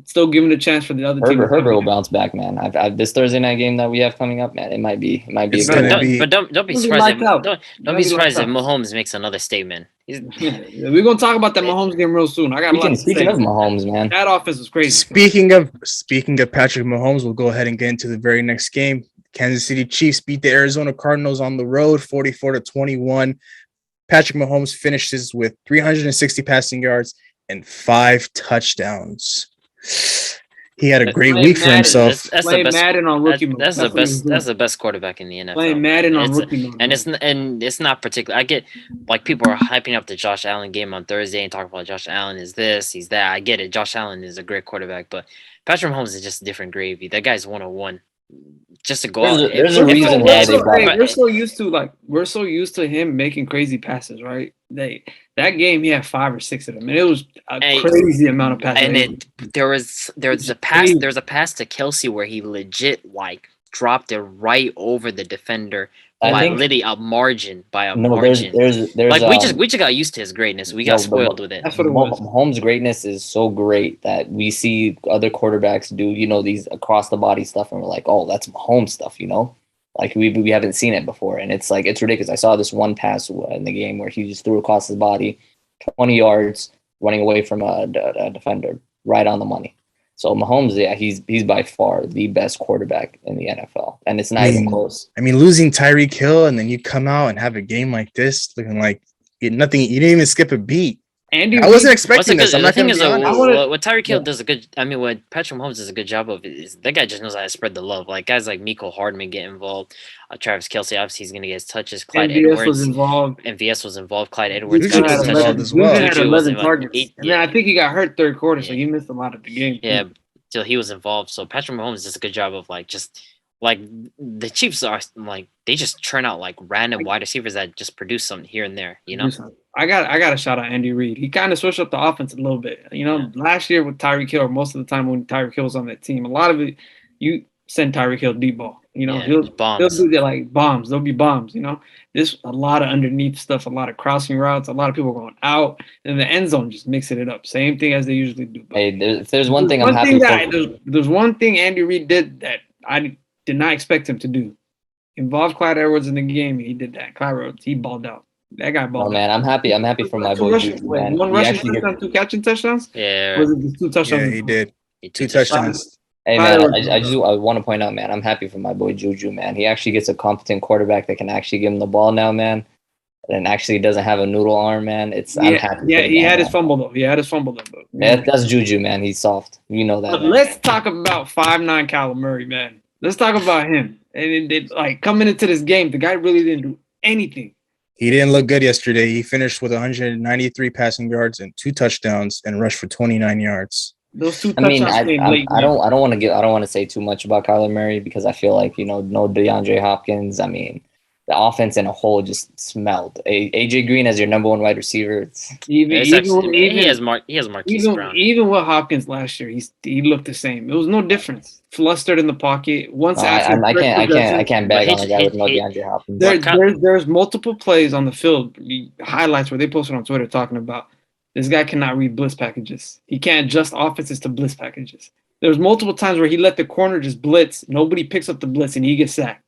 still giving a chance for the other team. Herbert will bounce back, man. This Thursday night game that we have coming up, man, it might be It's a gonna good be- But don't be He'll be surprised. lights out. Don't He'll be be surprised if lights out. Mahomes makes another statement. We're gonna talk about that Mahomes game real soon. I got a lot to Speaking say. of Mahomes, man. That offense was crazy. Speaking of Patrick Mahomes, we'll go ahead and get into the very next game. Kansas City Chiefs beat the Arizona Cardinals on the road, 44-21. Patrick Mahomes finishes with 360 passing yards and 5 touchdowns. He had a great Playing week for Madden. himself. That's the Playing best. Madden on rookie mode. That's the what he was best. doing. That's the best quarterback in the NFL. Playing Madden on It's- rookie mode. And it's not particular. I get like people are hyping up the Josh Allen game on Thursday and talking about Josh Allen is this, he's that. I get it. Josh Allen is a great quarterback, but Patrick Mahomes is just different gravy. That guy's 101. Just to go out. There's a reason why they brought him. We're so used to him making crazy passes, right? That game he had 5 or 6 of them, and it was a Hey, crazy amount of passes. And there was a pass to Kelsey where he legit like dropped it right over the defender I by think literally a margin there's like we just got used to his greatness. We got No, spoiled with it. That's what it was. Mahomes' greatness is so great that we see other quarterbacks do, these across the body stuff, and we're like, oh, that's Mahomes stuff, Like we haven't seen it before, and it's like it's ridiculous. I saw this one pass in the game where he just threw across his body, 20 yards, running away from a defender, right on the money. So Mahomes, yeah, he's by far the best quarterback in the NFL, and it's not even close. I mean, losing Tyreek Hill and then you come out and have a game like this, looking like nothing. You didn't even skip a beat. Andy I wasn't Reid- expecting this. I'm The not thing going to is, be honest. what Tyreek Hill does a good. I mean, what Patrick Mahomes does a good job of is that guy just knows how to spread the love. Like guys like Mecole Hardman get involved. Travis Kelsey, obviously, he's going to get his touches. Clyde MVS Edwards was involved. MVS was involved. Clyde Edwards Juju got his was touches. involved as well. Juju had Juju was 11 involved. targets. And then I think he got hurt third quarter, so Yeah. he missed a lot of the game. Yeah, till he was involved. So Patrick Mahomes does a good job of like just like the Chiefs are like they just churn out like random wide receivers that just produce something here and there. I got to shout out Andy Reid. He kind of switched up the offense a little bit. Last year with Tyreek Hill, or most of the time when Tyreek Hill was on that team, a lot of it you send Tyreek Hill deep ball. He'll bombs. do that like bombs. There'll be bombs. This a lot of underneath stuff, a lot of crossing routes, a lot of people going out, and the end zone just mixing it up. Same thing as they usually do. But Hey, if there's one thing I'm happy for. There's one thing Andy Reid did that I did not expect him to do. Involve Clyde Edwards in the game. He did that. Clyde Edwards, he balled out. That guy balled Oh man, I'm happy for my boy Juju, man. One He rushing actually touchdown, 2 catching touchdowns. Yeah, Was it just 2 touchdowns? Yeah, he did. he 2 took the touchdowns. Hey man, I want to point out, man, I'm happy for my boy Juju, man. He actually gets a competent quarterback that can actually give him the ball now, man. And actually doesn't have a noodle arm, man. I'm happy. Yeah, for he that, had his man. fumble though. That's Juju, man. He's soft. You know that. But man. let's talk about 5'9" Kyler Murray, man. Let's talk about him. And it like coming into this game, the guy really didn't do anything. He didn't look good yesterday. He finished with 193 passing yards and 2 touchdowns and rushed for 29 yards. Those 2 I mean, touchdowns came late. I don't want to say too much about Kyler Murray because I feel like no DeAndre Hopkins. I mean, the offense in a whole just smelled. AJ Green as your number 1 wide receiver. he has Marquise Brown. Even with Hopkins last year, he looked the same. It was no difference. Flustered in the pocket. Once after I can't bag But on a guy with no DeAndre Hopkins. there's multiple plays on the field, highlights where they posted on Twitter talking about this guy cannot read blitz packages. He can't adjust offenses to blitz packages. There's multiple times where he let the corner just blitz. Nobody picks up the blitz and he gets sacked.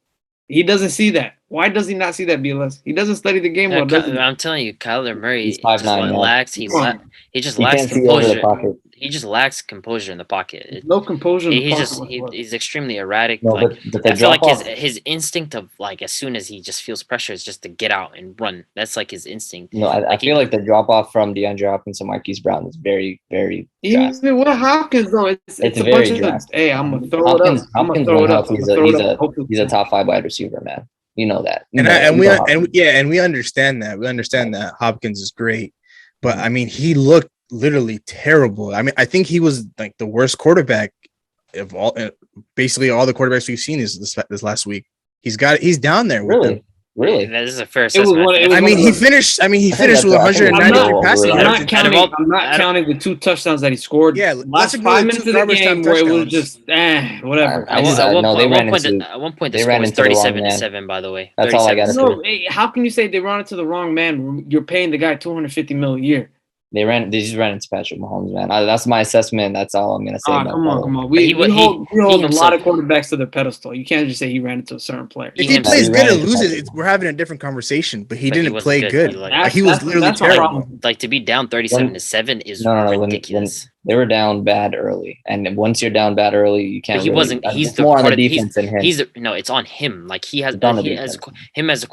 He doesn't see that. Why does he not see that, BLS? He doesn't study the game well, does he? I'm telling you, Kyler Murray He's just 5'9", lacks. He just lacks can't see over the composure. pocket. He just lacks composure in the pocket. No composure. He's extremely erratic. No, like but the I feel like drop-off- his instinct of like as soon as he just feels pressure is just to get out and run. That's like his instinct. No, I feel like the drop off from DeAndre Hopkins to Marquise Brown is very, very drastic. Even with Hopkins, though, it's a very bunch of drastic. hey, I'm gonna throw Hopkins, it up. I'm gonna Hopkins throw it went up. up. He's a top 5 wide receiver, man. You know that. You And know- I, and you we know how- and we understand that. We understand that Hopkins is great, but I mean, he looked literally terrible. I mean, I think he was like the worst quarterback of all, basically all the quarterbacks we've seen this last week. He's down there with them. really. That is a fair was assessment. one- it was I mean, one of he those- finished. I mean, he I think finished with that's- I think 193 that's passing overrated. I'm yards. not counting. all- I'm not counting the 2 touchdowns that he scored. Yeah, let's last ignore 5 the minutes 2 of the garbage time game where it was touchdowns. just whatever. I just- no, they ran into- at one point, the they score ran was into the wrong 37-7. By the way, That's all I gotta 37-7. No, hey, how can you say they run into the wrong man? You're paying the guy $250 million a year. They just ran into Patrick Mahomes, man. That's my assessment. That's all I'm gonna say. Ah, about come that. on. He We hold a lot himself- of quarterbacks to their pedestal. You can't just say he ran into a certain player. If He he plays himself- good ran and into loses, Patrick. we're having a different conversation. But he But he didn't wasn't play good. good. He, like- Like, he was literally that's my terrible. problem. Like to be down 37-7 is No, when ridiculous. they were down bad early, and once you're down bad early, you can't. But he really- wasn't- he's it's the more on the part of- defense than him. No, it's on him. Like he has It's on the he has defense. him as a.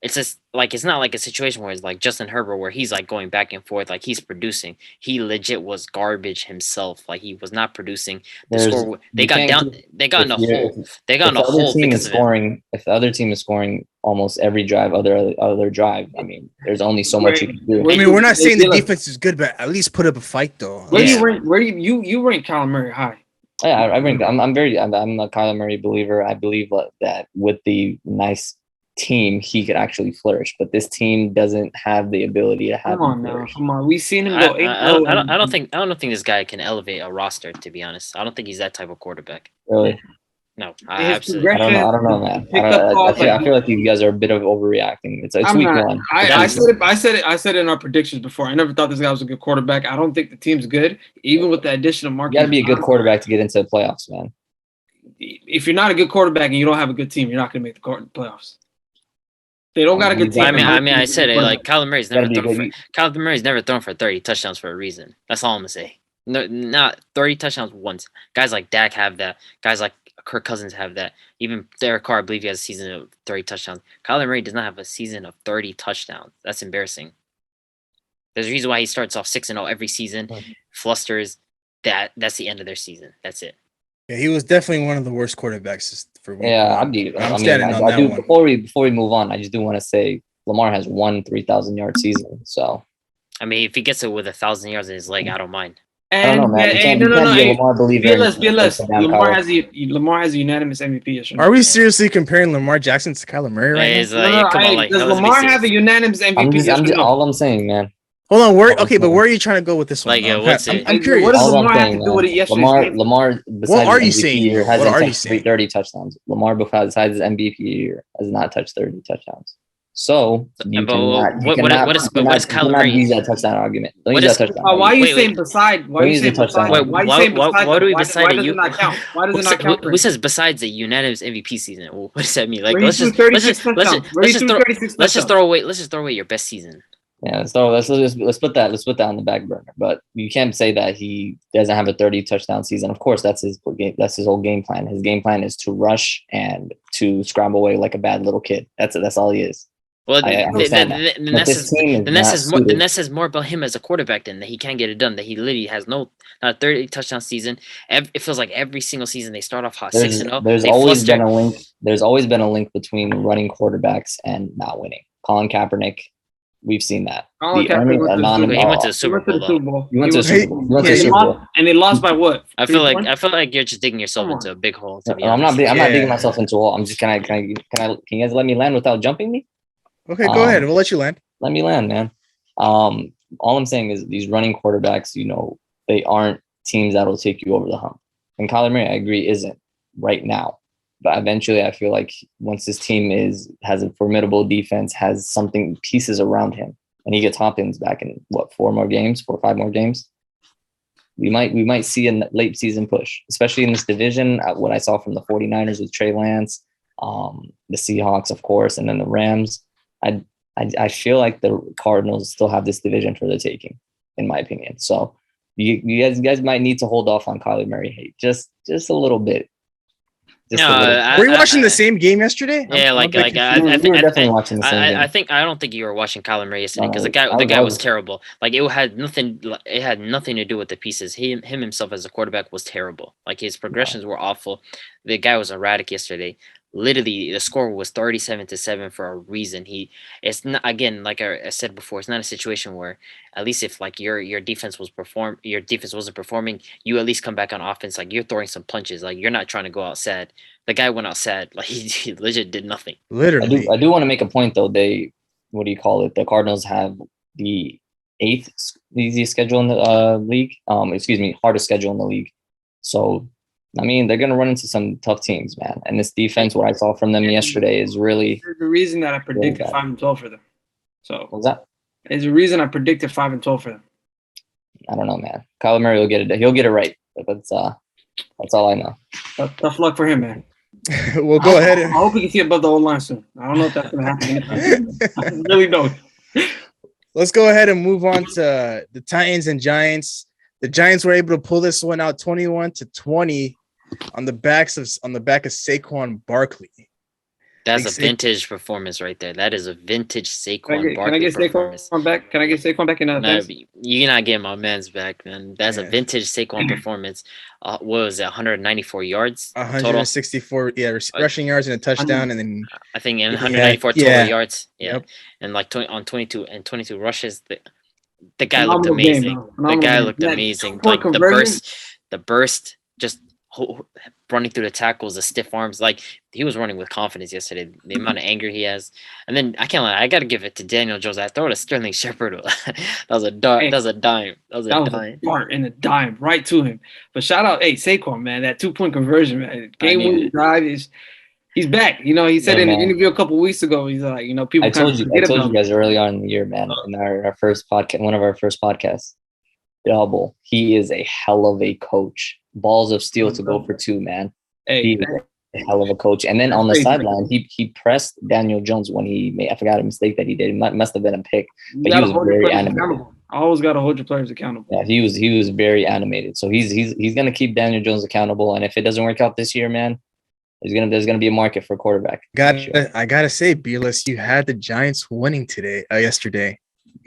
It's just like it's not like a situation where it's like Justin Herbert where he's like going back and forth, like he's producing. He legit was garbage himself. Like he was not producing. The There's- score they you got can't down. keep- They got in a if you're- hole. They got if in a the other hole team because is of it. scoring, if the other team is scoring almost every drive, other drive, I mean, there's only so much you can do. Wait, I mean, we're not Hey, saying the Dylan. defense is good, but at least put up a fight, though. Where do Yeah. you rank? Where do you rank Kyler Murray high? Yeah, I'm a Kyler Murray believer. I believe that with the nice team, he could actually flourish. But this team doesn't have the ability to have Come on him now, flourish. come on. We've seen him I, go. I don't think this guy can elevate a roster. To be honest, I don't think he's that type of quarterback. Really, No, His absolutely. I don't know, man. Pick up balls I like- feel like you guys are a bit of overreacting. It's I'm week not- one. I said it in our predictions before. I never thought this guy was a good quarterback. I don't think the team's good, even with the addition of You Marcus. got to be a good Brown. quarterback to get into the playoffs, man. If you're not a good quarterback and you don't have a good team, you're not going to make the playoffs. They don't got a good team. I said it. Like Kyler Murray's Gotta never be thrown good. for Kyler Murray's never thrown for 30 touchdowns for a reason. That's all I'm gonna say. No, not 30 touchdowns once. Guys like Dak have that. Guys like Kirk Cousins have that. Even Derek Carr, I believe he has a season of 30 touchdowns. Kyler Murray does not have a season of 30 touchdowns. That's embarrassing. There's a reason why he starts off 6-0 every season. Flusters. That's the end of their season. That's it. Yeah, he was definitely one of the worst quarterbacks for week Yeah, one. I'm standing on I that do. one. Before we move on, I just do want to say Lamar has one 3,000-yard season. So I mean, if he gets it with 1,000 yards in his leg, I don't mind. I don't know, man. You can't be a Lamar believer. Be less. and- Lamar has a unanimous MVP. Yesterday. Are we seriously comparing Lamar Jackson to Kyler Murray right It's now? like, come on, like, does let's be Lamar serious. have a unanimous MVP? I'm just yes or no? all I'm saying, man. Hold on, okay, but where are you trying to go with this one? Like, yeah, though? what's I'm, it? I'm curious. What does All I'm Lamar have saying, to do with it yesterday's Lamar, game? Lamar. Besides are his you MVP saying? Year, What hasn't are you touched saying? 30 touchdowns. Lamar, besides his MVP year, has not touched 30 touchdowns. So you But cannot, you what cannot, is- you but what is cannot- you Kyler cannot Murray- use that touchdown argument. Don't What use is- that touchdown. Why are you Wait, saying wait. beside? Why are Don't you use saying the touchdown. beside? Wait, Why are you why- saying why- beside? why do we Why beside does you? it not count? Why does it not count? Who says besides the unanimous MVP season? What does that mean? Like, Where he let's threw just 36 touchdowns. Where he threw 36 let's just touchdowns. throw away your best season. Yeah, so let's put that on the back burner. But you can't say that he doesn't have a 30 touchdown season. Of course, that's his game. That's his whole game plan. His game plan is to rush and to scramble away like a bad little kid. That's all he is. Well, I understand that. then But this team is not suited. that says more about him as a quarterback than that he can't get it done. That he literally has not a 30 touchdown season. It feels like every single season they start off hot 6-0. There's They always fluster. been a link. There's always been a link between running quarterbacks and not winning. Colin Kaepernick, we've seen that. Colin The Kaepernick only went to the anonymous- He went to the He Super went to Bowl. the Super Though. Bowl. You went to the Super Bowl. You went to the Yeah, Super Bowl. And they lost by what? I feel 3 like points? you're just digging yourself Come on. into a big hole. To be I'm honest. not Yeah. digging myself into a hole. I'm just can you guys let me land without jumping me? Okay, go ahead. We'll let you land. Let me land, man. All I'm saying is these running quarterbacks, they aren't teams that'll take you over the hump. And Kyler Murray, I agree, isn't right now. But eventually, I feel like once this team has a formidable defense, has pieces around him, and he gets Hopkins back in 4 or 5 more games, we might see a late season push, especially in this division. What I saw from the 49ers with Trey Lance, the Seahawks, of course, and then the Rams. I feel like the Cardinals still have this division for the taking, in my opinion. So you guys might need to hold off on Kyler Murray hate just a little bit. Just a little. Were you watching the same game yesterday? Yeah, I'm a bit confused. We were definitely watching the same game. I don't think you were watching Kyler Murray yesterday because No, the guy I was was. terrible. Like it had nothing to do with the pieces. Him himself as a quarterback was terrible. Like his progressions were awful. The guy was erratic yesterday. literally the score was 37-7 for a reason. It's not, again, like I said before, it's not a situation where at least if like your defense wasn't performing, you at least come back on offense. Like you're throwing some punches. Like you're not trying to go out sad. The guy went out sad. Like he legit did nothing. Literally. I do want to make a point though. What do you call it? The Cardinals have the 8th easiest schedule in the league. Hardest schedule in the league. So, I mean, they're going to run into some tough teams, man. And this defense, what I saw from them yesterday is really. There's a reason that I predicted 5-12 for them. So, What's that? There's a reason I predicted 5-12 for them. I don't know, man. Kyler Murray will get it. He'll get it right. But that's all I know. Tough luck for him, man. We'll go ahead I and hope he can see above the old line soon. I don't know if that's going to happen. I really don't. let's go ahead and move on to the Titans and Giants. The Giants were able to pull this one out 21-20 on the back of Saquon Barkley. That's a vintage performance right there. That is a vintage Saquon Barkley Can I get performance. Saquon back? Can I get Saquon back in that? No, you're not getting my man's back, man. That's a vintage Saquon performance. What was it? 194 yards, 164, rushing yards and a touchdown, and then I think 194 total yards. Yeah, Yep. and like 22 rushes. The guy looked amazing. The guy looked amazing. Like the burst, just running through the tackles, the stiff arms. Like he was running with confidence yesterday. The amount of anger he has, and then I can't lie. I got to give it to Daniel Jones. I throw it to Sterling Shepard. That was a dime. That was a dime. A dart and a dime right to him. But shout out, Saquon, man. That 2-point conversion, man. Game-winning drive is. He's back. You know, he said in an interview a couple weeks ago, he's like, people. I told you guys early on in the year, man, in our first podcast, one of our first podcasts. Double. He is a hell of a coach. Balls of steel to go for 2, man. He's a hell of a coach. And then on the sideline, he pressed Daniel Jones when he made, I forgot a mistake that he did. It must have been a pick, but he was very animated. Always got to hold your players accountable. Yeah, he was very animated. So he's gonna keep Daniel Jones accountable. And if it doesn't work out this year, man, there's gonna be a market for a quarterback. I gotta say, Beerless, you had the Giants winning yesterday.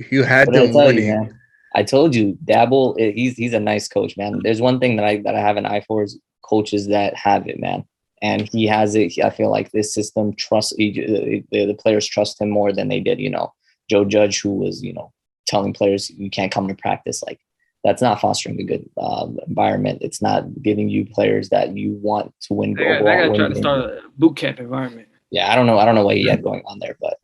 You had them winning. I told you, Dabble. He's a nice coach, man. There's one thing that I have an eye for is coaches that have it, man. And he has it. I feel like this system the players trust him more than they did. Joe Judge, who was telling players you can't come to practice. Like that's not fostering a good environment. It's not giving you players that you want to win. I gotta try to start a boot camp environment. Yeah, I don't know what he had going on there, but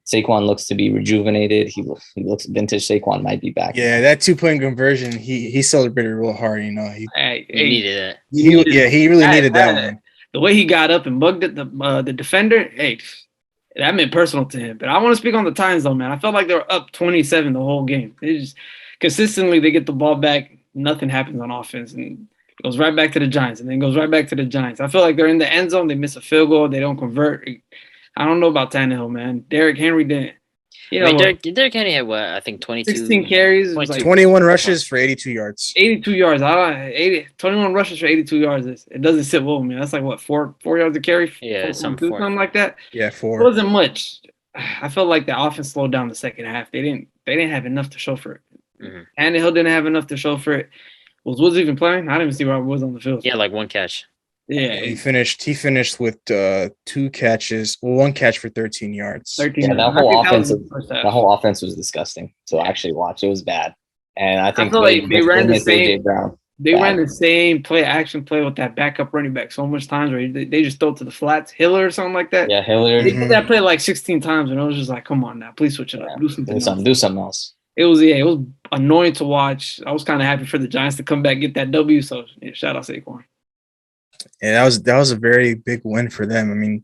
Saquon looks to be rejuvenated. He looks vintage. Saquon might be back. Yeah, that 2-point conversion, he celebrated real hard. He needed that. He really needed that one. The way he got up and bugged at the defender, that meant personal to him. But I want to speak on the Titans, though, man. I felt like they were up 27 the whole game. They just consistently they get the ball back. Nothing happens on offense, and it goes right back to the Giants, and then goes right back to the Giants. I feel like they're in the end zone. They miss a field goal. They don't convert. I don't know about Tannehill, man. Derrick Henry didn't. Derrick Henry had what? I think 22. 16 carries. 21 rushes for 82 yards. 82 yards. 21 rushes for 82 yards. It doesn't sit well with me. That's like what, 4 yards a carry? Yeah, something like that. Yeah, 4. It wasn't much. I felt like the offense slowed down the second half. They didn't have enough to show for it. Mm-hmm. Tannehill didn't have enough to show for it. Was Woods even playing? I didn't even see Robert Woods on the field. Yeah, like 1 catch. Yeah, he finished with 2 catches, 1 catch for 13 yards. That whole offense was disgusting to actually watch. It was bad, and I think they ran the same. They ran the same action play with that backup running back so much times where they just throw it to the flats, Hiller or something like that. Yeah, Hiller. They did that play like 16 times, and it was just like, come on now, please switch it up, do something else. It was annoying to watch. I was kind of happy for the Giants to come back, get that W. So shout out Saquon. Yeah, that was a very big win for them. I mean,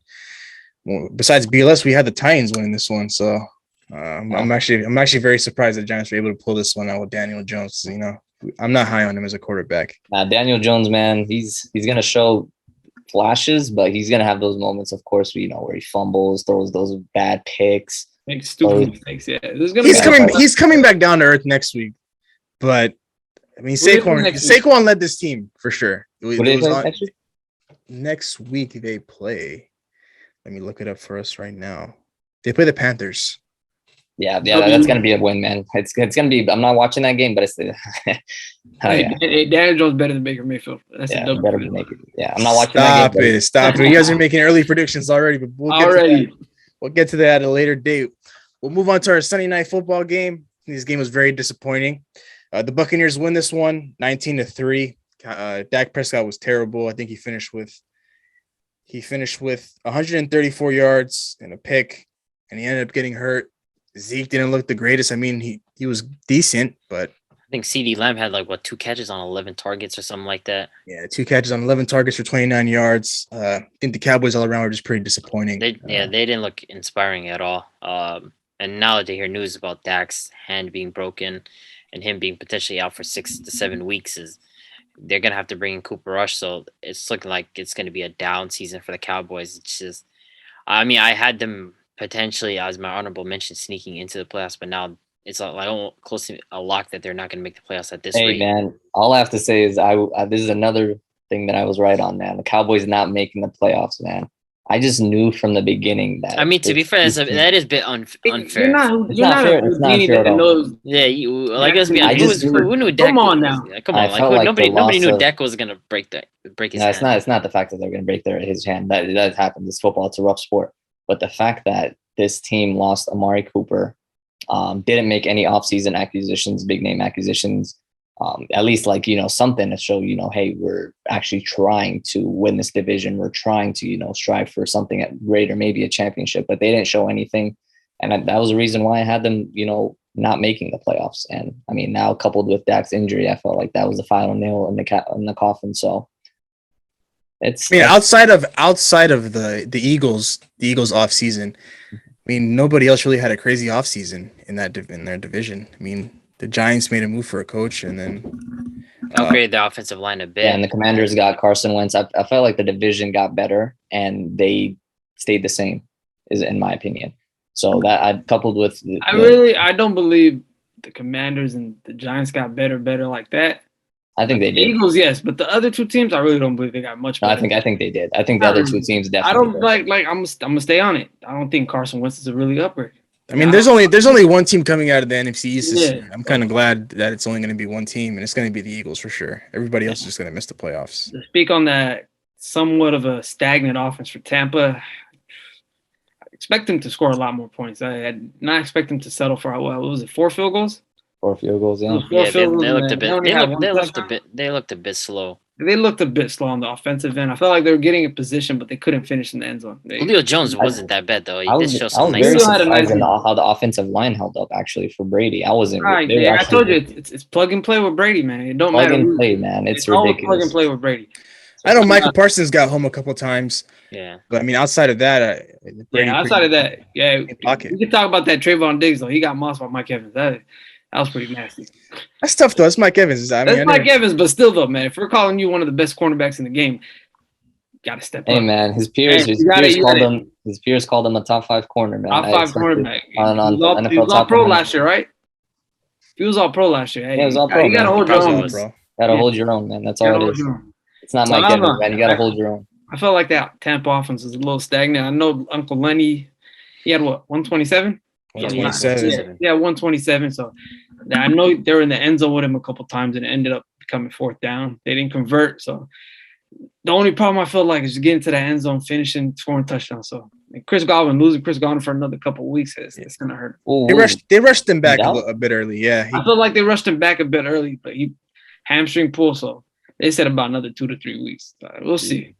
besides BLS, we had the Titans winning this one, so I'm actually very surprised the Giants were able to pull this one out with Daniel Jones. I'm not high on him as a quarterback. Daniel Jones, man, he's gonna show flashes, but he's gonna have those moments, of course, where he fumbles, throws those bad picks, makes stupid mistakes. Yeah, he's coming back down to earth next week, but I mean, Saquon led this team for sure. Next week they play. Let me look it up for us right now. They play the Panthers. Yeah, that's gonna be a win, man. It's gonna be. I'm not watching that game, but it's. Oh yeah, Hey, Daniel Jones better than Baker Mayfield. That's yeah, a W. better be making. Yeah, I'm not watching that game. Stop it. You guys are making early predictions already, but we'll get to that at a later date. We'll move on to our Sunday night football game. This game was very disappointing. The Buccaneers win this one 19-3. Dak Prescott was terrible. I think he finished with 134 yards and a pick, and he ended up getting hurt. Zeke didn't look the greatest. I mean, he was decent, but I think CD Lamb had 2 catches on 11 targets or something like that. yeah, 2 catches on 11 targets for 29 yards. I think the Cowboys all around were just pretty disappointing. They didn't look inspiring at all. And now that they hear news about Dak's hand being broken and him being potentially out for 6 to 7 weeks, they're gonna have to bring in Cooper Rush. So it's looking like it's gonna be a down season for the Cowboys. It's just, I mean, I had them potentially as my honorable mention sneaking into the playoffs, but now it's close to a lock that they're not going to make the playoffs at this rate. Hey, man, all I have to say is this is another thing that I was right on, man. The Cowboys not making the playoffs, man. I just knew from the beginning that. I mean, to be fair, that is a bit unfair. You're not fair. It's not fair at all. Yeah, let's be honest. Who knew Dak? Come on now. Come on, nobody knew Dak was going to break his hand. It's not the fact that they're going to break his hand. That happens. It's football. It's a rough sport. But the fact that this team lost Amari Cooper, didn't make any offseason acquisitions, big name acquisitions, at least something to show, hey, we're actually trying to win this division. We're trying to, strive for something at greater, maybe a championship, but they didn't show anything. And that was the reason why I had them, not making the playoffs. And I mean, now coupled with Dak's injury, I felt like that was the final nail in the coffin. So outside of the Eagles off season, I mean, nobody else really had a crazy offseason in their division. I mean, the Giants made a move for a coach and then upgraded the offensive line a bit. Yeah, and the Commanders got Carson Wentz. I felt like the division got better and they stayed the same, is in my opinion. So that I coupled with I don't believe the Commanders and the Giants got better like that. I think they did. Eagles, yes, but the other two teams, I really don't believe they got much better. I think they did. I think the other two teams definitely. I'm gonna stay on it. I don't think Carson Wentz is a really upgrade. I mean, there's only one team coming out of the NFC East this year. I'm kind of glad that it's only going to be one team, and it's going to be the Eagles for sure. Everybody else is just going to miss the playoffs. To speak on that somewhat of a stagnant offense for Tampa, I expect them to score a lot more points. I had not expect them to settle for, what was it, 4 field goals? 4 field goals, yeah. They looked a bit slow. They looked a bit slow on the offensive end. I felt like they were getting in position, but they couldn't finish in the end zone. Julio Jones wasn't that bad though. I was very surprised in how the offensive line held up actually for Brady. I wasn't. Right, yeah, I told you it's plug and play with Brady, man. It don't matter. Plug and play, man. It's ridiculous. Plug and play with Brady. I know Michael Parsons got home a couple Yeah, times. But I mean, outside of that, we can talk about that Trayvon Diggs though. He got mossed by Mike Evans. That was pretty nasty. That's tough though. It's Mike Evans. Mike Evans, but still though, man. If we're calling you one of the best cornerbacks in the game, gotta step up. Hey man, his peers called him a top 5 corner, man. Top 5 cornerback. He was all pro last year, right? He was all pro last year. Hey, he was all pro. You gotta hold your own. Gotta hold your own, man. That's all it is. It's not Mike Evans, man. You gotta hold your own. I felt like that Tampa offense was a little stagnant. I know Uncle Lenny, he had what, 127? 127. Yeah, 127. So I know they were in the end zone with him a couple times and it ended up becoming 4th down. They didn't convert. So the only problem I felt like is just getting to the end zone, finishing, scoring touchdowns. So losing Chris Godwin for another couple of weeks, it's going to hurt. They rushed him back a bit early. Yeah. I feel like they rushed him back a bit early, but he hamstring pull. So they said about another 2 to 3 weeks. We'll see.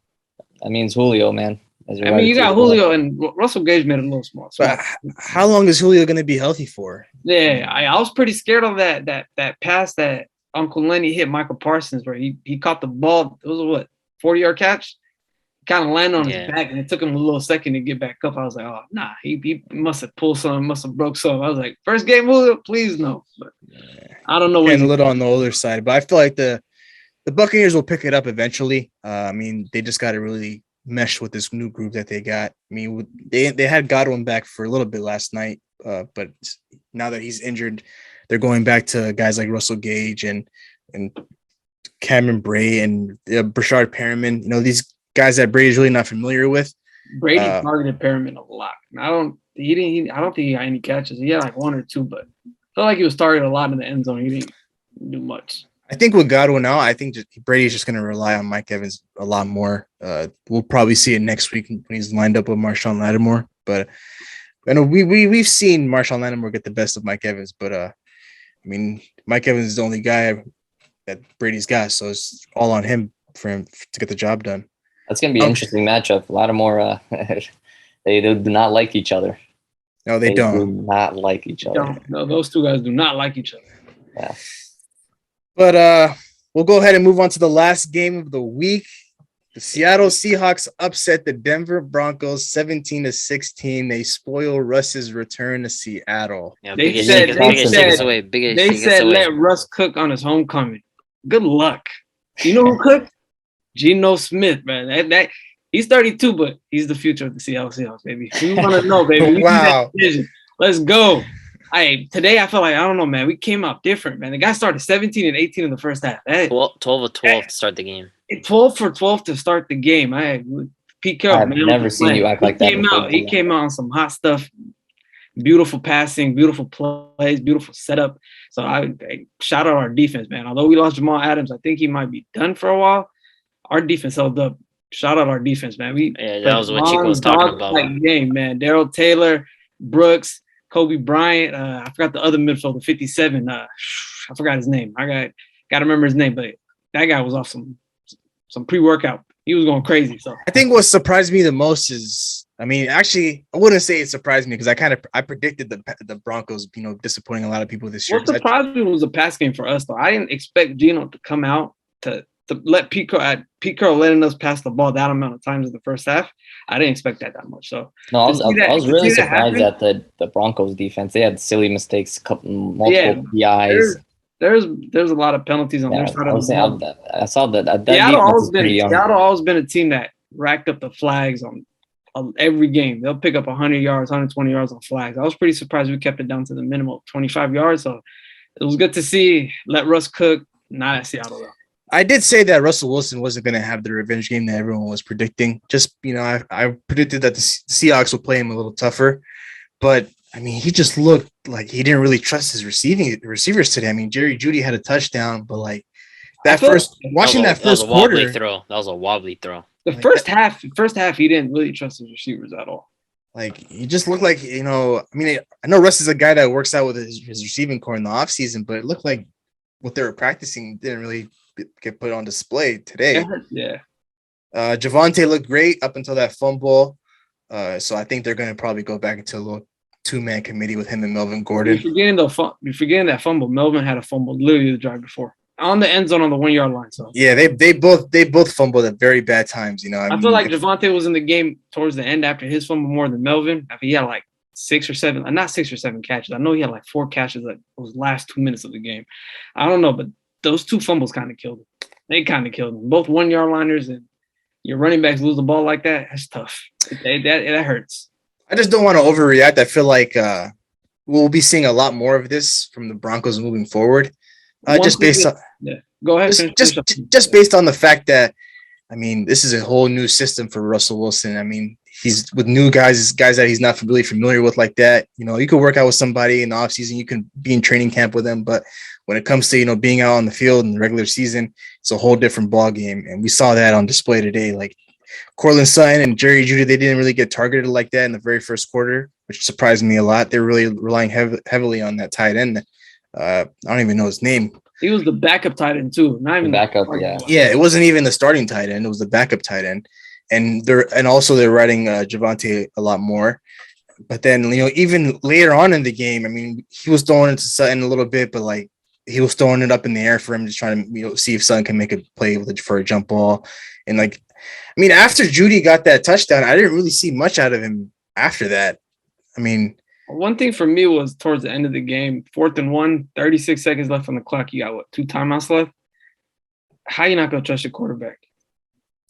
That means Julio, man. I mean, you got Julio and Russell Gage made it a little small. But how long is Julio going to be healthy for? Yeah, I was pretty scared of that pass that Uncle Lenny hit Michael Parsons where he caught the ball. It was a 40-yard catch? Kind of landed on his back, and it took him a little second to get back up. I was like, oh, nah, he must have pulled something, must have broke something. I was like, first game, Julio, please no. But I don't know. And a little on the older side, but I feel like the Buccaneers will pick it up eventually. I mean, they just got to really mesh with this new group that they got. I mean, they had Godwin back for a little bit last night, but now that he's injured, they're going back to guys like Russell Gage and Cameron Bray and Brashard Perriman. You know, these guys that Brady's really not familiar with. Brady targeted Perriman a lot. I don't think he got any catches. He had like one or two, but I felt like he was targeted a lot in the end zone. He didn't do much. I think with Godwin now, I think Brady's just going to rely on Mike Evans a lot more. We'll probably see it next week when he's lined up with Marshawn Lattimore. But I know we've seen Marshawn Lattimore get the best of Mike Evans, but I mean, Mike Evans is the only guy that Brady's got, so it's all on him for him to get the job done. That's going to be an interesting matchup. Lattimore, they do not like each other. No, they don't. Do not like each other. No, those two guys do not like each other. Yeah. But we'll go ahead and move on to the last game of the week. The Seattle Seahawks upset the Denver Broncos 17-16. They spoil Russ's return to Seattle. Yeah, They said let let Russ cook on his homecoming. Good luck. You know who cooked? Geno Smith, man. That he's 32, but he's the future of the Seattle Seahawks, baby. We want to know, baby. We Wow. Let's go. Today I felt like, I don't know, man. We came out different, man. The guy started 17 and 18 in the first half. 12 of 12 to start the game. 12 for 12 to start the game. Pete Carroll, I've never seen you act like that. He came out on some hot stuff. Beautiful passing, beautiful plays, beautiful setup. So I shout out our defense, man. Although we lost Jamal Adams, I think he might be done for a while. Our defense held up. Shout out our defense, man. That was what Chico was talking about. Game, man. Daryl Taylor, Brooks, Kobe Bryant. I forgot the other midfielder, 57. I forgot his name. I got to remember his name, but that guy was off some pre-workout. He was going crazy. So I think what surprised me the most is, I mean, actually, I wouldn't say it surprised me because I predicted the Broncos, disappointing a lot of people this year. What surprised me was the pass game for us, though. I didn't expect Geno to come out to let Pete Carroll letting us pass the ball that amount of times in the first half. I didn't expect that much. So no, I was really surprised at the Broncos defense. They had silly mistakes, multiple PIs. There's a lot of penalties on their side of the ball. I saw that. Seattle always been a team that racked up the flags on every game. They'll pick up 100 yards, 120 yards on flags. I was pretty surprised we kept it down to the minimum of 25 yards. So it was good to see. Let Russ cook. Not at Seattle though. I did say that Russell Wilson wasn't going to have the revenge game that everyone was predicting. Just, I predicted that the Seahawks would play him a little tougher. But, I mean, he just looked like he didn't really trust his receivers today. I mean, Jerry Jeudy had a touchdown, but, like, that was a wobbly throw. The first half, he didn't really trust his receivers at all. Like, he just looked like, I mean, I know Russ is a guy that works out with his receiving core in the offseason, but it looked like what they were practicing didn't really get put on display today. Yeah. Javonte looked great up until that fumble. So I think they're going to probably go back into a little two-man committee with him and Melvin Gordon. You're forgetting that fumble. Melvin had a fumble literally the drive before on the end zone on the 1 yard line. So yeah, they both fumbled at very bad times. I feel like Javonte was in the game towards the end after his fumble more than Melvin. I mean, he had like 6 or 7 catches. I know he had like 4 catches like those last 2 minutes of the game. I don't know, but those 2 fumbles kind of killed him. They kind of killed him. Both 1 yard liners, and your running backs lose the ball like that. That's tough. That hurts. I just don't want to overreact. I feel like we'll be seeing a lot more of this from the Broncos moving forward. Just based on go ahead. Just based on the fact that, I mean, this is a whole new system for Russell Wilson. I mean, he's with new guys that he's not really familiar with like that. You could work out with somebody in the offseason. You can be in training camp with them. But when it comes to, being out on the field in the regular season, it's a whole different ball game. And we saw that on display today. Like Courtland Sutton and Jerry Jeudy, they didn't really get targeted like that in the very first quarter, which surprised me a lot. They're really relying heavily on that tight end. I don't even know his name. He was the backup tight end too. Not even the backup, yeah. Yeah, it wasn't even the starting tight end. It was the backup tight end. And they're riding Javonte a lot more. But then, even later on in the game, I mean, he was throwing it to Sutton a little bit, but like he was throwing it up in the air for him, just trying to see if Sutton can make a play for a jump ball. And like, I mean, after Jeudy got that touchdown, I didn't really see much out of him after that. I mean, one thing for me was towards the end of the game, 4th and 1, 36 seconds left on the clock. You got 2 timeouts left. How you not gonna trust your quarterback?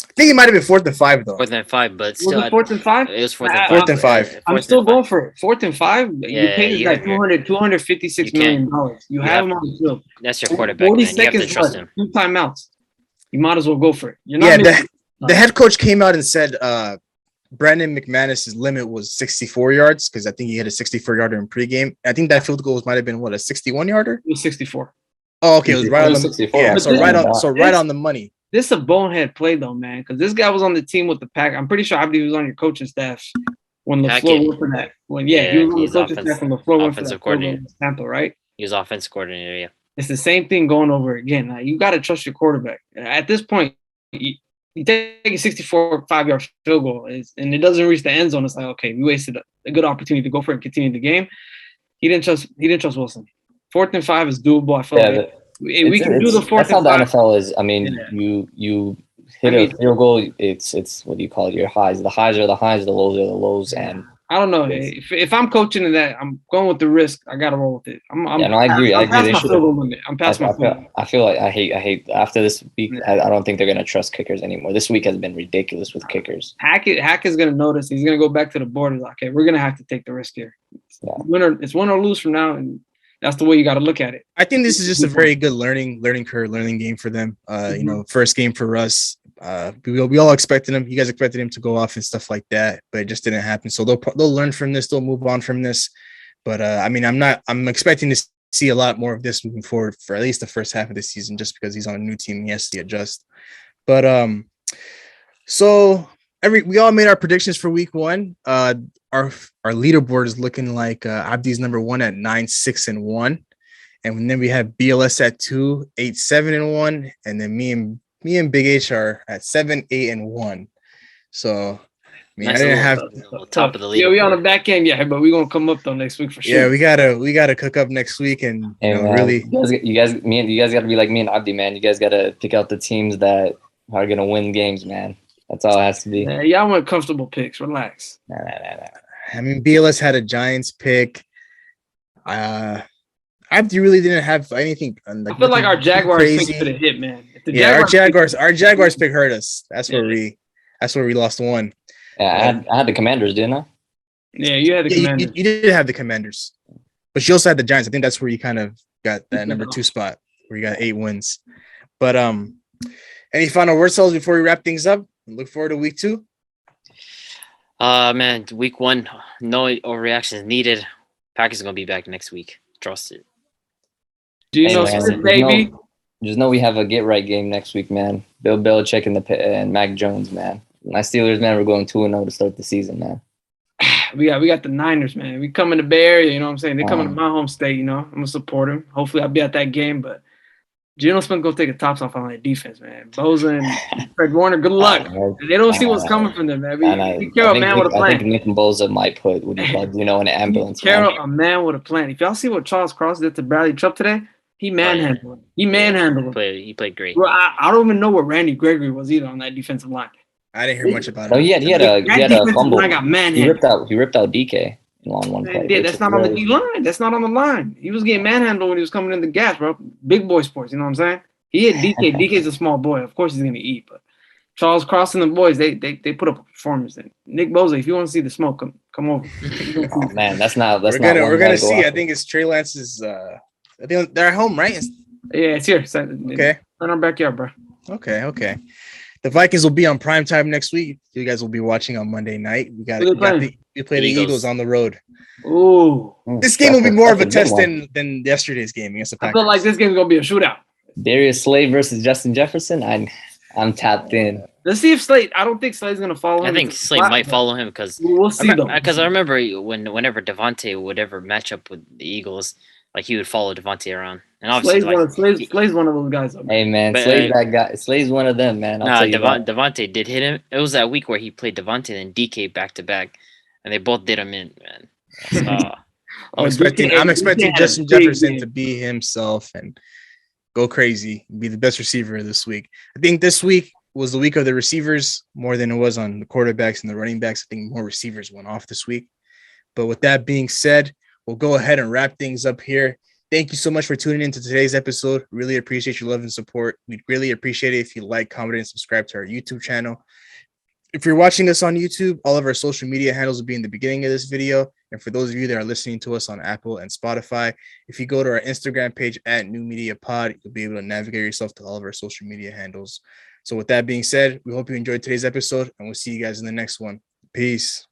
I think it might have been 4th and 5 though. 4th and 5, but still. Was it 4th and 5? It was 4th and 5. 4th and 5. I'm still going for it. 4th and 5. Yeah, you paid this guy $256 million. You have him on the field. That's your quarterback. 40 man. You have to seconds trust left. him. 2 timeouts. You might as well go for it. You're not The head coach came out and said Brandon McManus's limit was 64 yards because I think he hit a 64-yarder in pregame. I think that field goal might have been what, a 61-yarder? It was 64. Oh, okay, it was right on the 64. yeah, But so this- right on the money. This is a bonehead play though, man, because this guy was on the team with the Pack. I'm pretty sure Abdi was on your coaching staff when LaFleur Hackett. went for that. When Yeah, he was on the he's coaching staff when LaFleur went for offensive that coordinator. coordinator. Tampa, right? He was offense coordinator. Yeah. It's the same thing going over again. Like, you got to trust your quarterback. At this point, you take a 64 5-yard field goal and it doesn't reach the end zone. It's like, okay, we wasted a good opportunity to go for it and continue the game. He didn't trust Wilson. 4th and 5 is doable. I feel like we can do the 4th That's how and the 5. NFL is. I mean, Yeah. you hit a field goal. It's what do you call it? Your highs. The highs are the highs. The lows are the lows. And I don't know. If I'm coaching in that, I'm going with the risk. I got to roll with it. yeah, no, I agree. I'm past They my should. field goal limit. I'm past my field goal. I feel like I hate after this week. I don't think they're gonna trust kickers anymore. This week has been ridiculous with kickers. Hackett's going to notice. He's going to go back to the board. He's like, okay, we're going to have to take the risk here. Yeah. It's win or lose from now, and that's the way you got to look at it. I think this is just a very good learning game for them. You know, first game for Russ. We all expected him. You guys expected him to go off and stuff like that, but it just didn't happen. So they'll learn from this. They'll move on from this. But I mean, I'm expecting to see a lot more of this moving forward for at least the first half of the season, just because he's on a new team and he has to adjust. But so we all made our predictions for week 1. Our leaderboard is looking like Abdi's number 1 at 9-6-1, and then we have BLS at 2, 8-7-1, and then me and Big H are at 7-8-1. So I mean, Nice I didn't have top of the league. Yeah, we on the back end, but we're going to come up though next week for sure. yeah, we gotta cook up next week and Hey, man, really you guys got to be like me and Abdi, man. You guys got to pick out the teams that are gonna win games, man. That's all it has to be. Yeah, y'all want comfortable picks. Relax. Nah. I mean, BLS had a Giants pick. Abdi really didn't have anything. I feel like our nothing Jaguars pick crazy. should have hit, man. If the Yeah, Jaguars our Jaguars pick hurt us. That's where we lost one. Yeah, I had the Commanders, didn't I? Yeah, you had the Yeah, Commanders. you did have the Commanders, but you also had the Giants. I think that's where you kind of got that number 2 spot where you got 8 wins. But any final words, Souls, before we wrap things up? Look forward to week 2. Man, week 1, no overreactions needed. Packers are gonna be back next week. Trust it. Do you Hey, know man, Smith, baby? Just know we have a get right game next week, man. Bill Belichick and Mac Jones, man. My Steelers, man, we're going 2-0 to start the season, man. We got the Niners, man. We come in the Bay Area, you know what I'm saying? They coming to my home state, you know. I'm gonna support them. Hopefully I'll be at that game, but Geno Smith gonna take the tops off on that defense, man. Bosa and Fred Warner, good luck. They don't see what's coming from them, man. Be careful, man, with a I think plan. Nick and Bosa might put in an ambulance. Man. Carroll, a man with a plan. If y'all see what Charles Cross did to Bradley Chubb today, he manhandled him. He manhandled him. He played great. Bro, I don't even know what Randy Gregory was either on that defensive line. I didn't hear much about No, it. he had That a defensive fumble. line got He manhandled. ripped out DK on one play. Yeah, that's not on the D line. That's not on the line. He was getting manhandled when he was coming in the gas, bro. Big boy sports, you know what I'm saying? He hit DK. DK's a small boy. Of course he's gonna eat, but Charles Cross and the boys, they put up a performance. And Nick Bosa, if you want to see the smoke, come over. Oh man, that's not. That's We're not. gonna see. I think it's Trey Lance's. I think they're at home, right? Yeah, it's here. Okay. In our backyard, bro. Okay. The Vikings will be on prime time next week. You guys will be watching on Monday night. We play the Eagles on the road. Ooh. This game will be more of a That's test good one. than yesterday's game against the I Packers. feel like this game's gonna be a shootout. Darius Slay versus Justin Jefferson. I'm tapped in. Let's see if Slade. I don't think Slade's gonna follow him. I think Slade might follow him because We'll see though. Because I remember whenever Devontae would ever match up with the Eagles, like he would follow Devontae around, and obviously Slade's one of those guys. Though, man. Hey man, But, Slay's that guy. Slay's one of them, man. I'll tell you that. Devontae did hit him. It was that week where he played Devontae and DK back to back, and they both did him in, man. I'm expecting DK had a Justin big Jefferson game. to be himself and go crazy, be the best receiver this week. I think this week was the week of the receivers more than it was on the quarterbacks and the running backs. I think more receivers went off this week. But with that being said, we'll go ahead and wrap things up here. Thank you so much for tuning in to today's episode. Really appreciate your love and support. We'd really appreciate it if you like, comment, and subscribe to our YouTube channel. If you're watching us on YouTube, all of our social media handles will be in the beginning of this video. And for those of you that are listening to us on Apple and Spotify, if you go to our Instagram page at New Media Pod, you'll be able to navigate yourself to all of our social media handles. So with that being said, we hope you enjoyed today's episode, and we'll see you guys in the next one. Peace.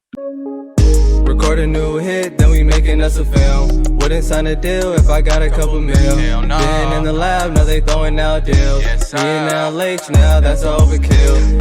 Record a new hit, then we making us a film. Wouldn't sign a deal if I got a couple mil. Been in the lab, now they throwing out deals. Me and now Lakes, now that's overkill.